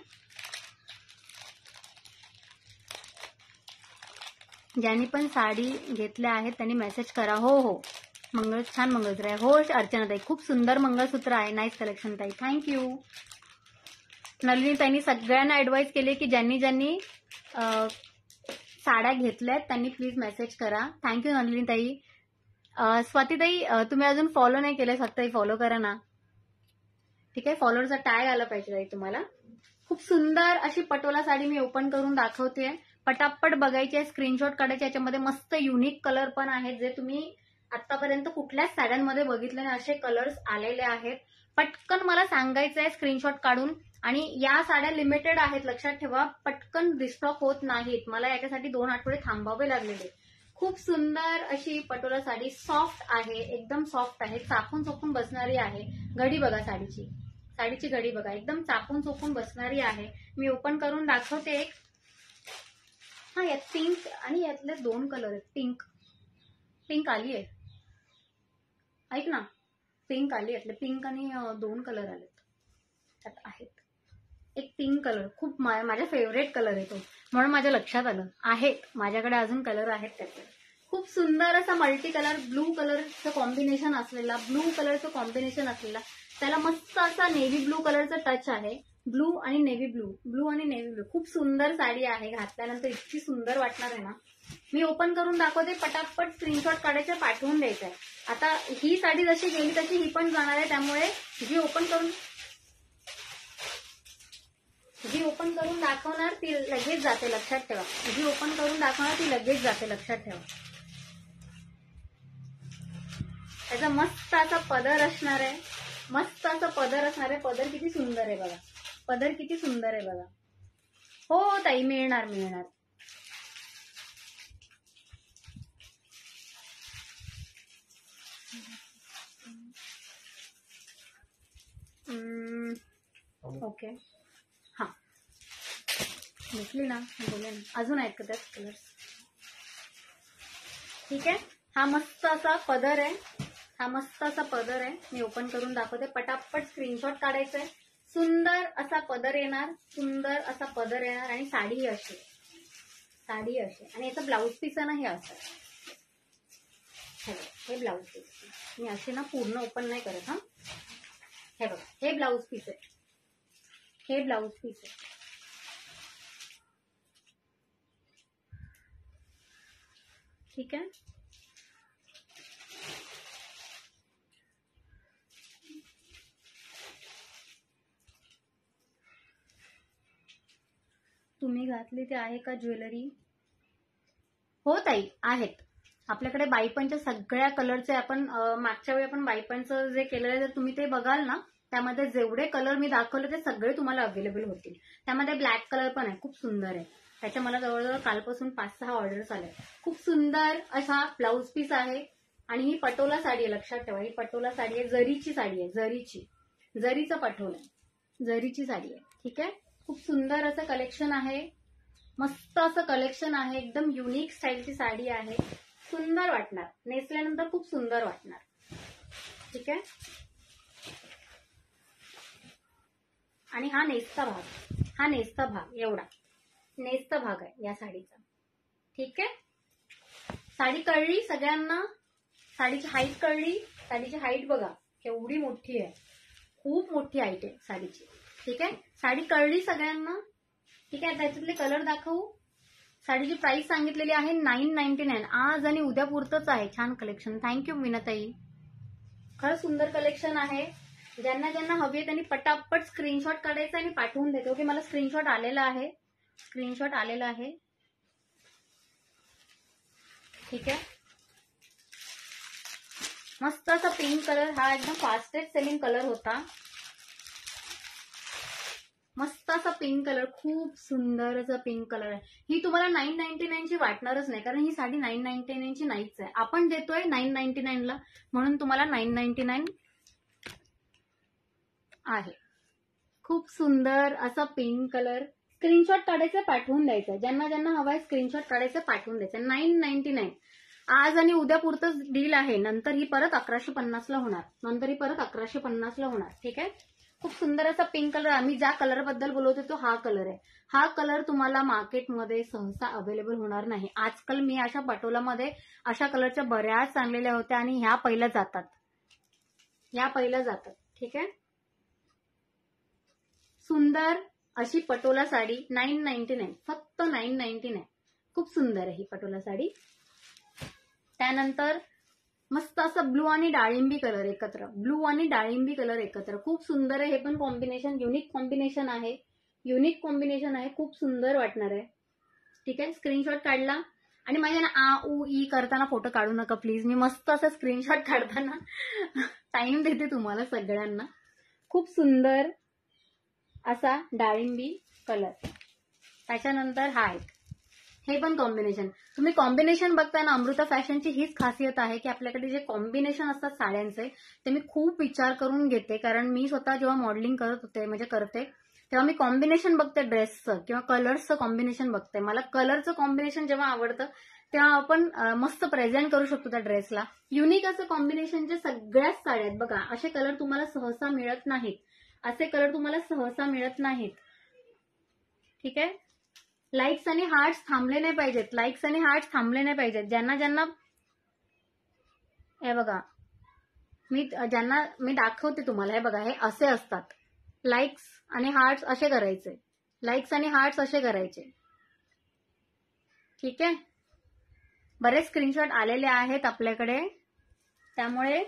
ज्यांनी पण साडी घेतल्या आहेत त्यांनी मेसेज करा. हो हो, छान मंगळसूत्र आहे. हो अर्चनाताई, खूप सुंदर मंगळसूत्र आहे. नाईस कलेक्शन ताई, थँक्यू. नलिनी ताईंनी सगळ्यांना ऍडवाइस केली की ज्यांनी ज्यांनी साड्या घेतल्यात त्यांनी प्लीज मेसेज करा. थँक्यू नलिनी ताई. स्वातीताई, तुम्ही अजून फॉलो नाही केलंय, फक्त फॉलो करा ना. ठीक आहे, फॉलोअरचा टॅग आला पाहिजे ताई तुम्हाला. खूप सुंदर अशी पटोला साडी मी ओपन करून दाखवते. पटापट बघायची आहे, स्क्रीनशॉट काढायचे. याच्यामध्ये मस्त युनिक कलर पण आहेत जे तुम्ही आतापर्यंत कुठल्याच साड्यांमध्ये बघितले नाही, असे कलर्स आलेले आहेत. पटकन मला सांगायचं आहे स्क्रीनशॉट काढून. आणि या साड्या लिमिटेड आहेत, लक्षात ठेवा. पटकन रिस्टॉक होत नाहीत. मला याच्यासाठी 2 आठवडे थांबावे लागलेले. खूप सुंदर अशी पटोला साडी, सॉफ्ट आहे, एकदम सॉफ्ट आहे, चापून चोपून बसणारी आहे. घडी बघा साडीची घडी बघा, एकदम चापून चोपून बसणारी आहे. मी ओपन करून दाखवते एक. हा, यात पिंक आणि यातले 2 कलर आहेत. पिंक आली आहे, ऐक ना, पिंक आली. यातले पिंक आणि 2 कलर आलेत त्यात आहेत. एक पिंक कलर खूप माझा फेवरेट कलर आहे तो, म्हणून माझ्या लक्षात आलं. आहेत माझ्याकडे अजून कलर आहेत त्याचे. खूप सुंदर असा मल्टी कलर, ब्लू कलरचं कॉम्बिनेशन असलेला, त्याला मस्त असा नेव्ही ब्लू कलरचा टच आहे. ब्लू आणि नेव्ही ब्लू, खूप सुंदर साडी आहे. घातल्यानंतर इतकी सुंदर वाटणार आहे ना. मी ओपन करून दाखवते, पटापट स्क्रीनशॉट काढायचं, पाठवून द्यायचं आहे. आता ही साडी जशी गेली तशी ही पण जाणार आहे, त्यामुळे जी ओपन करून दाखवणार ती लगेच जाते, लक्षात ठेवा. लक्षात ठेवा. त्याचा मस्त असा पदर असणार आहे. पदर किती सुंदर आहे बघा. हो ताई, मिळणार. ओके, हा, घेतली ना, बोले ना. अजून आहेत का त्यात कलर्स? ठीक आहे. हा मस्त असा पदर आहे. मी ओपन करून दाखवते, पटापट स्क्रीनशॉट काढायचा आहे. सुंदर असा पदर येणार आणि साडी अशी आणि याचा ब्लाऊज पीस आहे ना, हे असं. हे ब्लाऊज पीस मी असे ना पूर्ण ओपन नाही करत. हा, हे बघा, हे ब्लाऊज पीस आहे. ठीक आहे. तुम्ही घातली ते आहे का ज्वेलरी? हो ताई, आहेत आपल्याकडे. बाईपणच्या सगळ्या कलरचे आपण मागच्या वेळी आपण बाईपणचं जे केलेलं आहे, जर तुम्ही ते बघाल ना, त्यामध्ये जेवढे कलर मी दाखवले ते सगळे तुम्हाला अवेलेबल होतील. त्यामध्ये ब्लॅक कलर पण आहे, खूप सुंदर आहे. त्याच्या मला जवळजवळ कालपासून 5-6 ऑर्डर्स आले. खूप सुंदर असा ब्लाऊज पीस आहे. आणि ही पटोला साडी आहे, लक्षात ठेवा. ही पटोला साडी आहे, जरीची साडी आहे. जरीचं पटोला आहे, जरीची साडी आहे. ठीक आहे. खूप सुंदर असं कलेक्शन आहे, मस्त असं कलेक्शन आहे. एकदम युनिक स्टाईलची साडी आहे. सुंदर वाटणार, नेसल्यानंतर खूप सुंदर वाटणार. ठीक आहे. आणि हा नेसता भाग एवढा नेसता भाग आहे या साडीचा. ठीक आहे. साडी कळली सगळ्यांना? साडीची हाईट कळली? साडीची हाईट बघा केवढी मोठी आहे, खूप मोठी हाईट आहे साडीची. ठीक आहे. साडी कळली सगळ्यांना? ठीक आहे. त्याच्यातले कलर दाखवू. साडीची प्राइस सांगितलेली आहे 999. आज आणि उद्या पुरतच आहे. छान कलेक्शन, थँक्यू मीनाताई. खरंच सुंदर कलेक्शन आहे. ज्यांना ज्यांना हवी आहे त्यांनी पटापट स्क्रीनशॉट काढायचा आणि पाठवून देतो. ओके, मला स्क्रीनशॉट आलेला आहे. ठीक आहे. मस्त असा पिंक कलर, हा एकदम फास्टेस्ट सेलिंग कलर होता. मस्त असा पिंक कलर, खूप सुंदर असा पिंक कलर आहे. ही तुम्हाला 999 ची वाटणारच नाही, कारण ही साडी 999 ची नाहीच आहे. आपण देतोय 999 ला, म्हणून तुम्हाला 999 आहे. खूप सुंदर असा पिंक कलर. स्क्रीनशॉट काढायचं, पाठवून द्यायचं. ज्यांना ज्यांना हवाय स्क्रीनशॉट काढायचं, पाठवून द्यायचं. 999. आज आणि उद्या पुरतच डील आहे, नंतर ही परत 1150ला होणार. ठीक आहे. खूप सुंदर असा पिंक कलर. आम्ही ज्या कलर बद्दल बोलवतो तो हा कलर आहे. हा कलर तुम्हाला मार्केटमध्ये सहसा अवेलेबल होणार नाही. आजकाल मी अशा पटोलामध्ये अशा कलरच्या बऱ्याच चांगलेल्या होत्या आणि ह्या पहिल्या जातात. ठीक आहे. सुंदर अशी पटोला साडी 999, फक्त 999. खूप सुंदर आहे ही पटोला साडी. त्यानंतर मस्त असं ब्लू आणि डाळिंबी कलर एकत्र, खूप सुंदर आहे. हे पण कॉम्बिनेशन युनिक कॉम्बिनेशन आहे. खूप सुंदर वाटणार आहे. ठीक आहे. स्क्रीनशॉट काढला आणि माझ्या आ उ ई करताना फोटो काढू नका प्लीज. मी मस्त असं स्क्रीनशॉट काढताना टाइम देते तुम्हाला सगळ्यांना. खूप सुंदर असा डाळिंबी कलर. त्याच्यानंतर हा एक, हे पण कॉम्बिनेशन. तुम्ही कॉम्बिनेशन बघताना अमृता फॅशनची हीच खासियत आहे की आपल्याकडे जे कॉम्बिनेशन असतात साड्यांचे ते मी खूप विचार करून घेते. कारण मी स्वतः जेव्हा मॉडेलिंग करते तेव्हा मी कॉम्बिनेशन बघते ड्रेसचं किंवा कलर्सचं कॉम्बिनेशन बघते. मला कलरचं कॉम्बिनेशन जेव्हा आवडतं तेव्हा आपण मस्त प्रेझेंट करू शकतो त्या ड्रेसला. युनिक असं कॉम्बिनेशनचे सगळ्याच साड्या आहेत बघा. असे कलर तुम्हाला सहसा मिळत नाहीत. ठीक आहे. लाईक्स आणि हार्ट्स थांबले नाही पाहिजेत. ज्यांना हे बघा, ज्यांना मी दाखवते तुम्हाला, हे बघा, हे असे असतात. लाईक्स आणि हार्ट्स असे करायचे. ठीक आहे. बरेच स्क्रीनशॉट आलेले आहेत आपल्याकडे, त्यामुळे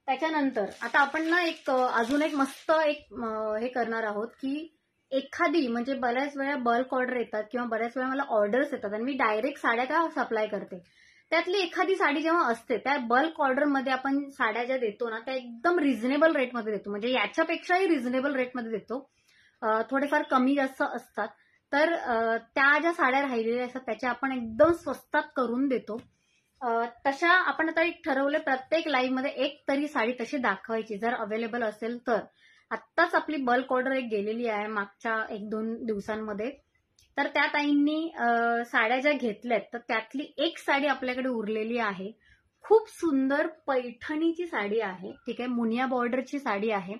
त्याच्यानंतर आता आपण ना अजून एक मस्त हे करणार आहोत की एखादी म्हणजे बऱ्याच वेळा बल्क ऑर्डर येतात किंवा बऱ्याच वेळा मला ऑर्डर्स येतात आणि मी डायरेक्ट साड्या का सप्लाय करते. त्यातली एखादी साडी जेव्हा असते त्या बल्क ऑर्डरमध्ये आपण साड्या ज्या देतो ना त्या एकदम रिझनेबल रेटमध्ये देतो. म्हणजे याच्यापेक्षाही रिझनेबल रेटमध्ये देतो. थोडेफार कमी जास्त असतात. तर त्या ज्या साड्या राहिलेल्या असतात त्याच्या आपण एकदम स्वस्तात करून देतो. तशा आपण आता एक ठरवलं प्रत्येक लाईव्ह मध्ये एक तरी साडी तशी दाखवायची जर अवेलेबल असेल तर. आत्ताच आपली बल्क ऑर्डर एक गेलेली आहे मागच्या 1-2 दिवसांमध्ये. तर त्या ताईंनी साड्या ज्या घेतल्यात तर त्यातली एक साडी आपल्याकडे उरलेली आहे. खूप सुंदर पैठणीची साडी आहे. ठीक आहे. मुनिया बॉर्डरची साडी आहे.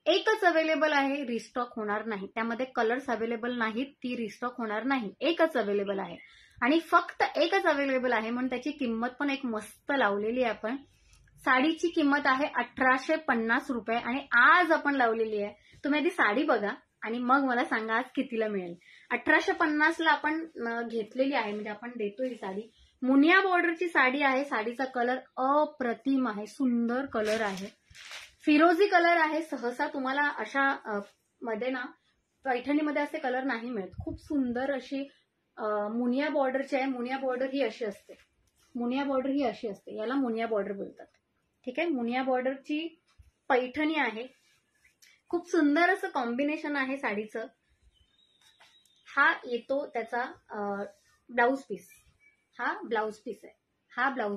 एकच अवेलेबल आहे, रिस्टॉक होणार नाही. त्यामध्ये कलर्स अवेलेबल नाहीत, ती रिस्टॉक होणार नाही. एकच अवेलेबल आहे आणि फक्त एकच अवेलेबल आहे म्हणून त्याची किंमत पण एक मस्त लावलेली आहे आपण. साडीची किंमत आहे 1850 रुपये आणि आज आपण लावलेली आहे. तुम्ही आधी साडी बघा आणि मग मला सांगा आज कितीला मिळेल. 1850ला आपण घेतलेली आहे म्हणजे आपण देतो ही साडी. मुनिया बॉर्डरची साडी आहे. साडीचा कलर अप्रतिम आहे, सुंदर कलर आहे, फिरोजी कलर आहे. सहसा तुम्हाला अशा मध्ये ना पैठणीमध्ये असे कलर नाही मिळत. खूप सुंदर अशी मुनिया बॉर्डरची आहे. मुनिया बॉर्डर ही अशी असते. याला मुनिया बॉर्डर बोलतात. ठीक आहे. मुनिया बॉर्डरची पैठणी आहे. खूप सुंदर असं कॉम्बिनेशन आहे साडीचं. हा येतो त्याचा ब्लाउज पीस. हा ब्लाउज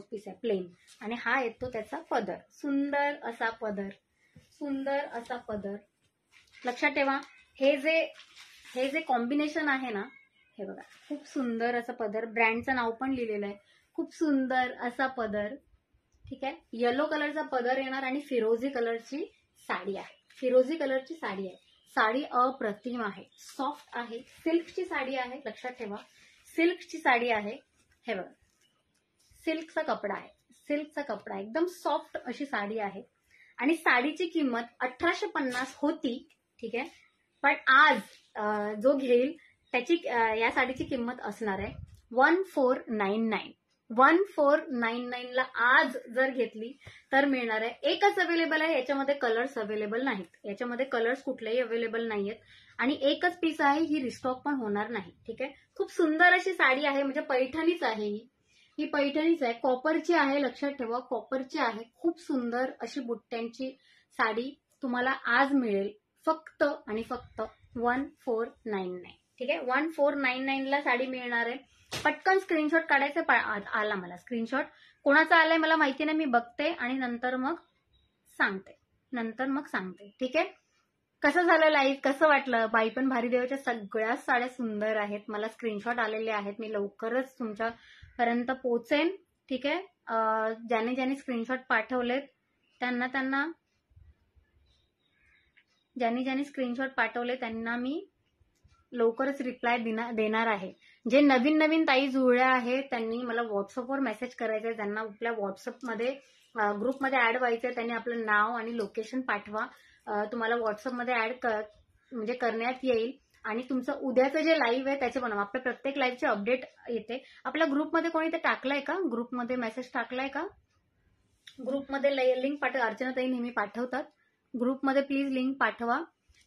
पीस आहे प्लेन आणि हा येतो त्याचा पदर. सुंदर असा पदर. लक्षात ठेवा हे जे कॉम्बिनेशन आहे ना, हे बघा खूप सुंदर असं पदर. ब्रँडचं नाव पण लिहिलेलं आहे. खूप सुंदर असा पदर. ठीक आहे. येलो कलरचा पदर येणार आणि फिरोजी कलरची साडी आहे. साडी अप्रतिम आहे, सॉफ्ट आहे, सिल्कची साडी आहे. लक्षात ठेवा सिल्कची साडी आहे. हे बघा सिल्कचा कपडा आहे, एकदम सॉफ्ट अशी साडी आहे आणि साडीची किंमत 1850 होती. ठीक आहे. पण आज जो घेईल त्याची या साडीची किंमत असणार आहे 1499 ला. आज जर घेतली तर मिळणार आहे. एकच अवेलेबल आहे. याच्यामध्ये कलर्स अवेलेबल नाहीत. याच्यामध्ये कलर्स कुठलेही अवेलेबल नाहीयेत आणि एकच पीस आहे. ही रिस्टॉक पण होणार नाही. ठीक आहे. खूप सुंदर अशी साडी आहे. म्हणजे पैठणीच आहे ही पैठणीच आहे. कॉपरची आहे. लक्षात ठेवा कॉपरची आहे. खूप सुंदर अशी बुट्ट्यांची साडी तुम्हाला आज मिळेल फक्त आणि फक्त 1499. ठीक आहे. 1499 ला साडी मिळणार आहे. पटकन स्क्रीनशॉट काढायचे. आला मला स्क्रीनशॉट. कोणाचा आलाय मला माहिती नाही. मी बघते आणि नंतर मग सांगते. ठीक आहे. कसं झालं लाईव्ह, कसं वाटलं? बाई पण भारी देवाच्या सगळ्याच साड्या सुंदर आहेत. मला स्क्रीनशॉट आलेले आहेत. मी लवकरच तुमच्या पर्यंत पोहोचेन. ठीक आहे. ज्याने ज्याने स्क्रीनशॉट पाठवलेत त्यांना ज्यांनी स्क्रीनशॉट पाठवले त्यांना मी लवकरच रिप्लाय देणार आहे. जे नवीन नवीन ताई जुळल्या आहेत त्यांनी मला व्हॉट्सअपवर मेसेज करायचा आहे. ज्यांना आपल्या व्हॉट्सअपमध्ये ग्रुपमध्ये ऍड व्हायचंय त्यांनी आपलं नाव आणि लोकेशन पाठवा. तुम्हाला व्हॉट्सअपमध्ये ऍड म्हणजे करण्यात येईल. आणि तुमचं उद्याचं जे लाईव्ह आहे त्याचे पण आपल्या प्रत्येक लाईव्हचे अपडेट येते. आपल्या ग्रुपमध्ये कोणी ते टाकलंय का? ग्रुपमध्ये मेसेज टाकलाय का? ग्रुपमध्ये लिंक पाठवा. अर्चनाताई नेहमी पाठवतात. ग्रुपमध्ये प्लीज लिंक पाठवा.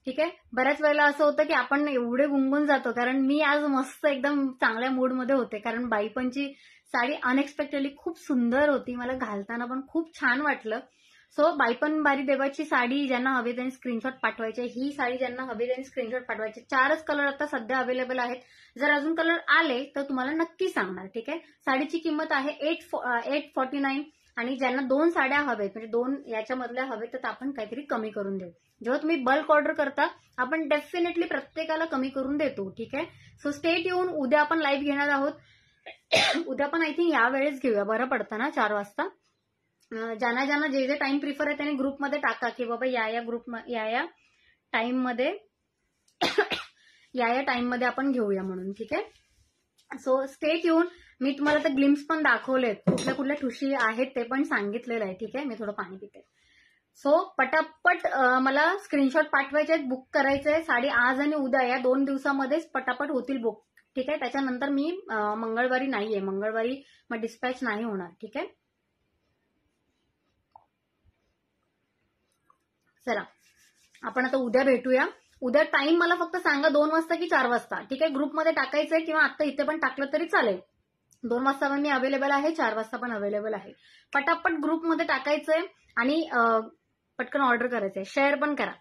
ठीक आहे. बऱ्याच वेळेला असं होतं की आपण एवढे गुंगून जातो, कारण मी आज मस्त एकदम चांगल्या मूडमध्ये होते, कारण बाईपणची साडी अनएक्सपेक्टेडली खूप सुंदर होती. मला घालताना पण खूप छान वाटलं. सो बाईपण बारी देवाची साडी ज्यांना हवे त्यांनी स्क्रीनशॉट पाठवायचे. ही साडी ज्यांना हवे त्यांनी स्क्रीनशॉट पाठवायचे. 4च कलर आता सध्या अवेलेबल आहेत. जर अजून कलर आले तर तुम्हाला नक्की सांगणार. ठीक आहे. साडीची किंमत आहे 849. आणि ज्यांना 2 साड्या हवेत म्हणजे 2 याच्यामधल्या हवेत तर आपण काहीतरी कमी करून देऊ. जेव्हा तुम्ही बल्क ऑर्डर करता आपण डेफिनेटली प्रत्येकाला कमी करून देतो. ठीक आहे. सो स्टेट येऊन उद्या आपण लाईव्ह घेणार आहोत. उद्या पण आय थिंक या वेळेस घेऊया, बरं पडतं ना 4 वाजता. ज्यांना जे टाइम प्रिफर आहे त्यांनी ग्रुपमध्ये टाका की बाबा या टाइम मध्ये या टाइम मध्ये आपण घेऊया म्हणून. ठीक आहे. सो स्टेट येऊन मी तुम्हाला तर ग्लिम्स पण दाखवलेत, कुठल्या कुठल्या ठुशी आहेत ते पण सांगितलेलं आहे. ठीक आहे. मी थोडं पाणी पिते. सो पटापट मला स्क्रीनशॉट पाठवायचे आहेत, बुक करायचे आहे. साडी आज आणि उद्या या 2 दिवसामध्येच पटापट होतील बुक. ठीक आहे. त्याच्यानंतर मी मंगळवारी नाहीये, मंगळवारी मग डिस्पॅच नाही होणार. ठीक आहे. चला आपण आता उद्या भेटूया. उद्या टाइम मला फक्त सांगा 2 वाजता की 4 वाजता. ठीक आहे. ग्रुपमध्ये टाकायचंय किंवा आता इथे पण टाकलं तरी चालेल. 2 वाजता पण मी अवेलेबल आहे, 4 वाजता पण अवेलेबल आहे. पटापट ग्रुपमध्ये टाकायचंय आणि पटकन ऑर्डर करायचंय. शेअर पण करा.